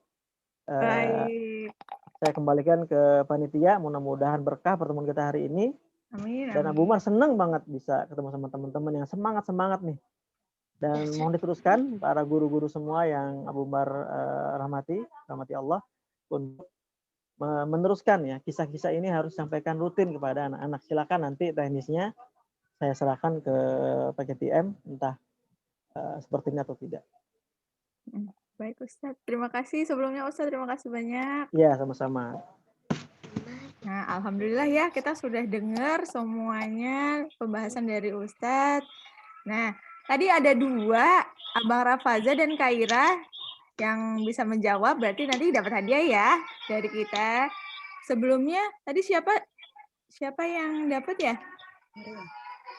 Baik. Saya kembalikan ke panitia. Mudah-mudahan berkah pertemuan kita hari ini. Amin. Dan Abu Umar senang banget bisa ketemu sama teman-teman yang semangat nih. Dan mohon diteruskan para guru-guru semua yang Abu Umar rahmati Allah, untuk meneruskan ya, kisah-kisah ini harus sampaikan rutin kepada anak-anak. Silakan nanti teknisnya saya serahkan ke PKTM, entah seperti ini atau tidak. Baik Ustadz, terima kasih sebelumnya Ustadz, terima kasih banyak. Ya, sama-sama. Nah, alhamdulillah ya kita sudah dengar semuanya pembahasan dari Ustadz. Nah, tadi ada 2, Abang Rafaza dan Kaira yang bisa menjawab, berarti nanti dapat hadiah ya dari kita. Sebelumnya tadi siapa yang dapat ya?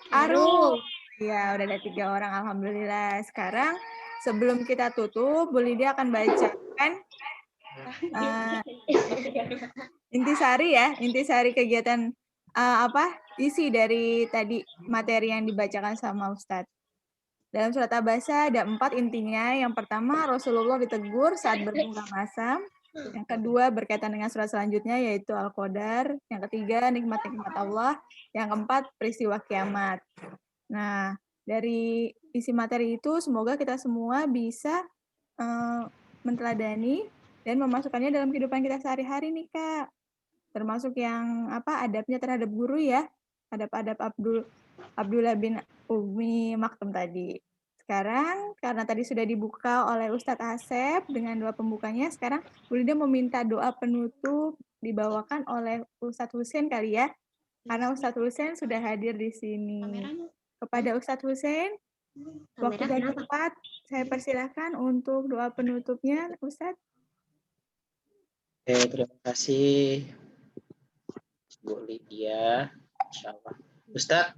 Aru. Ya, udah ada 3 orang, alhamdulillah. Sekarang sebelum kita tutup, Bu Lydia akan bacakan intisari kegiatan isi dari tadi materi yang dibacakan sama Ustadz. Dalam surat Abasa ada 4 intinya. Yang pertama, Rasulullah ditegur saat berbuka masam. Yang kedua, berkaitan dengan surat selanjutnya, yaitu Al-Qadar. Yang ketiga, nikmat-nikmat Allah. Yang keempat, peristiwa kiamat. Nah, dari isi materi itu, semoga kita semua bisa menteladani dan memasukkannya dalam kehidupan kita sehari-hari nih, Kak. Termasuk yang adabnya terhadap guru ya. Adab-adab Abdullah bin Umi Maktum tadi. Sekarang, karena tadi sudah dibuka oleh Ustadz Asep dengan doa pembukanya, sekarang Bu Lydia meminta doa penutup dibawakan oleh Ustadz Husein kali ya. Karena Ustadz Husein sudah hadir di sini. Kepada Ustadz Husein, waktu dan tempat, saya persilahkan untuk doa penutupnya, Ustadz. Terima kasih. Bu Lydia. Insyaallah. Ustadz,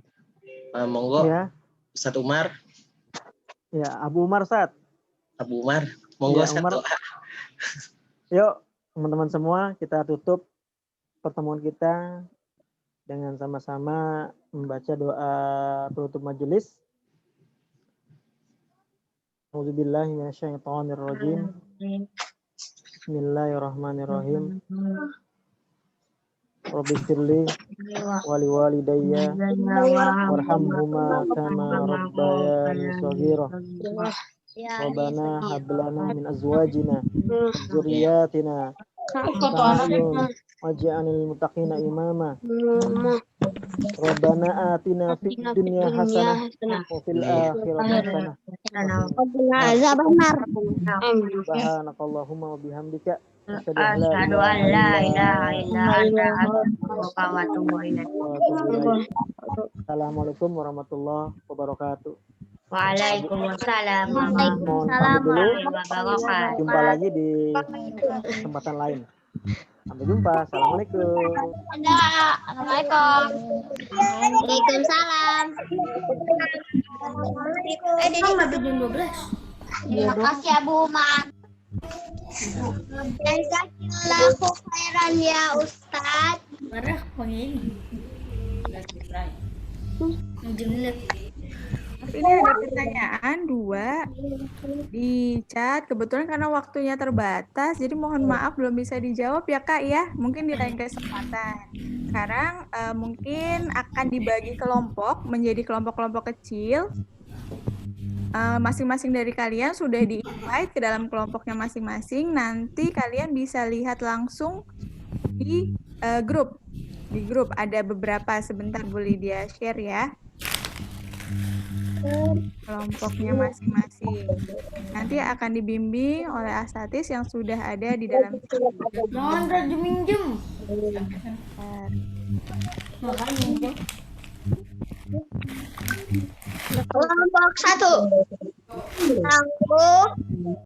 monggo. Ya, Ustadz Umar. ya Abu Umar Ustaz. Abu Umar. Monggo Ya, Ustadz Umar. doa. Yuk, teman-teman semua, kita tutup pertemuan kita dengan sama-sama membaca doa penutup majelis. A'udzubillahi minasyaitonirrajim. Bismillahirrahmanirrahim. Rabbighfirli wa liwalidayya warhamhuma kama rabbayani shaghira. Rabbana hab lana min azwajina wa dzurriyyatina qurrata a'yun waj'alnal muttaqina imama. Rabbana atina fid dunya hasanah wa fil akhirati hasanah. Subhanakallahumma wa bihamdika asyhadu an la ilaha illa anta astaghfiruka wa atubu ilaik. Assalamualaikum warahmatullahi wabarakatuh. Waalaikumsalam Mohon pamit dulu. warahmatullahi wabarakatuh. Jumpa lagi di kesempatan lain. Sampai jumpa. Assalamualaikum. Assalamualaikum. Waalaikumsalam. Terima kasih Abu Umar. Jazakallahu khairan ya Ustaz. Ini ada pertanyaan 2 di chat. Kebetulan karena waktunya terbatas, jadi mohon maaf belum bisa dijawab ya Kak ya. Mungkin di lain kesempatan. Sekarang mungkin akan dibagi kelompok menjadi kelompok-kelompok kecil. Masing-masing dari kalian sudah di-invite ke dalam kelompoknya masing-masing. Nanti kalian bisa lihat langsung di grup. Di grup ada beberapa, sebentar Bu Lydia share ya. Kelompoknya masing-masing. Nanti akan dibimbing oleh asatidz yang sudah ada di dalam grup. Kelompok 1. Aku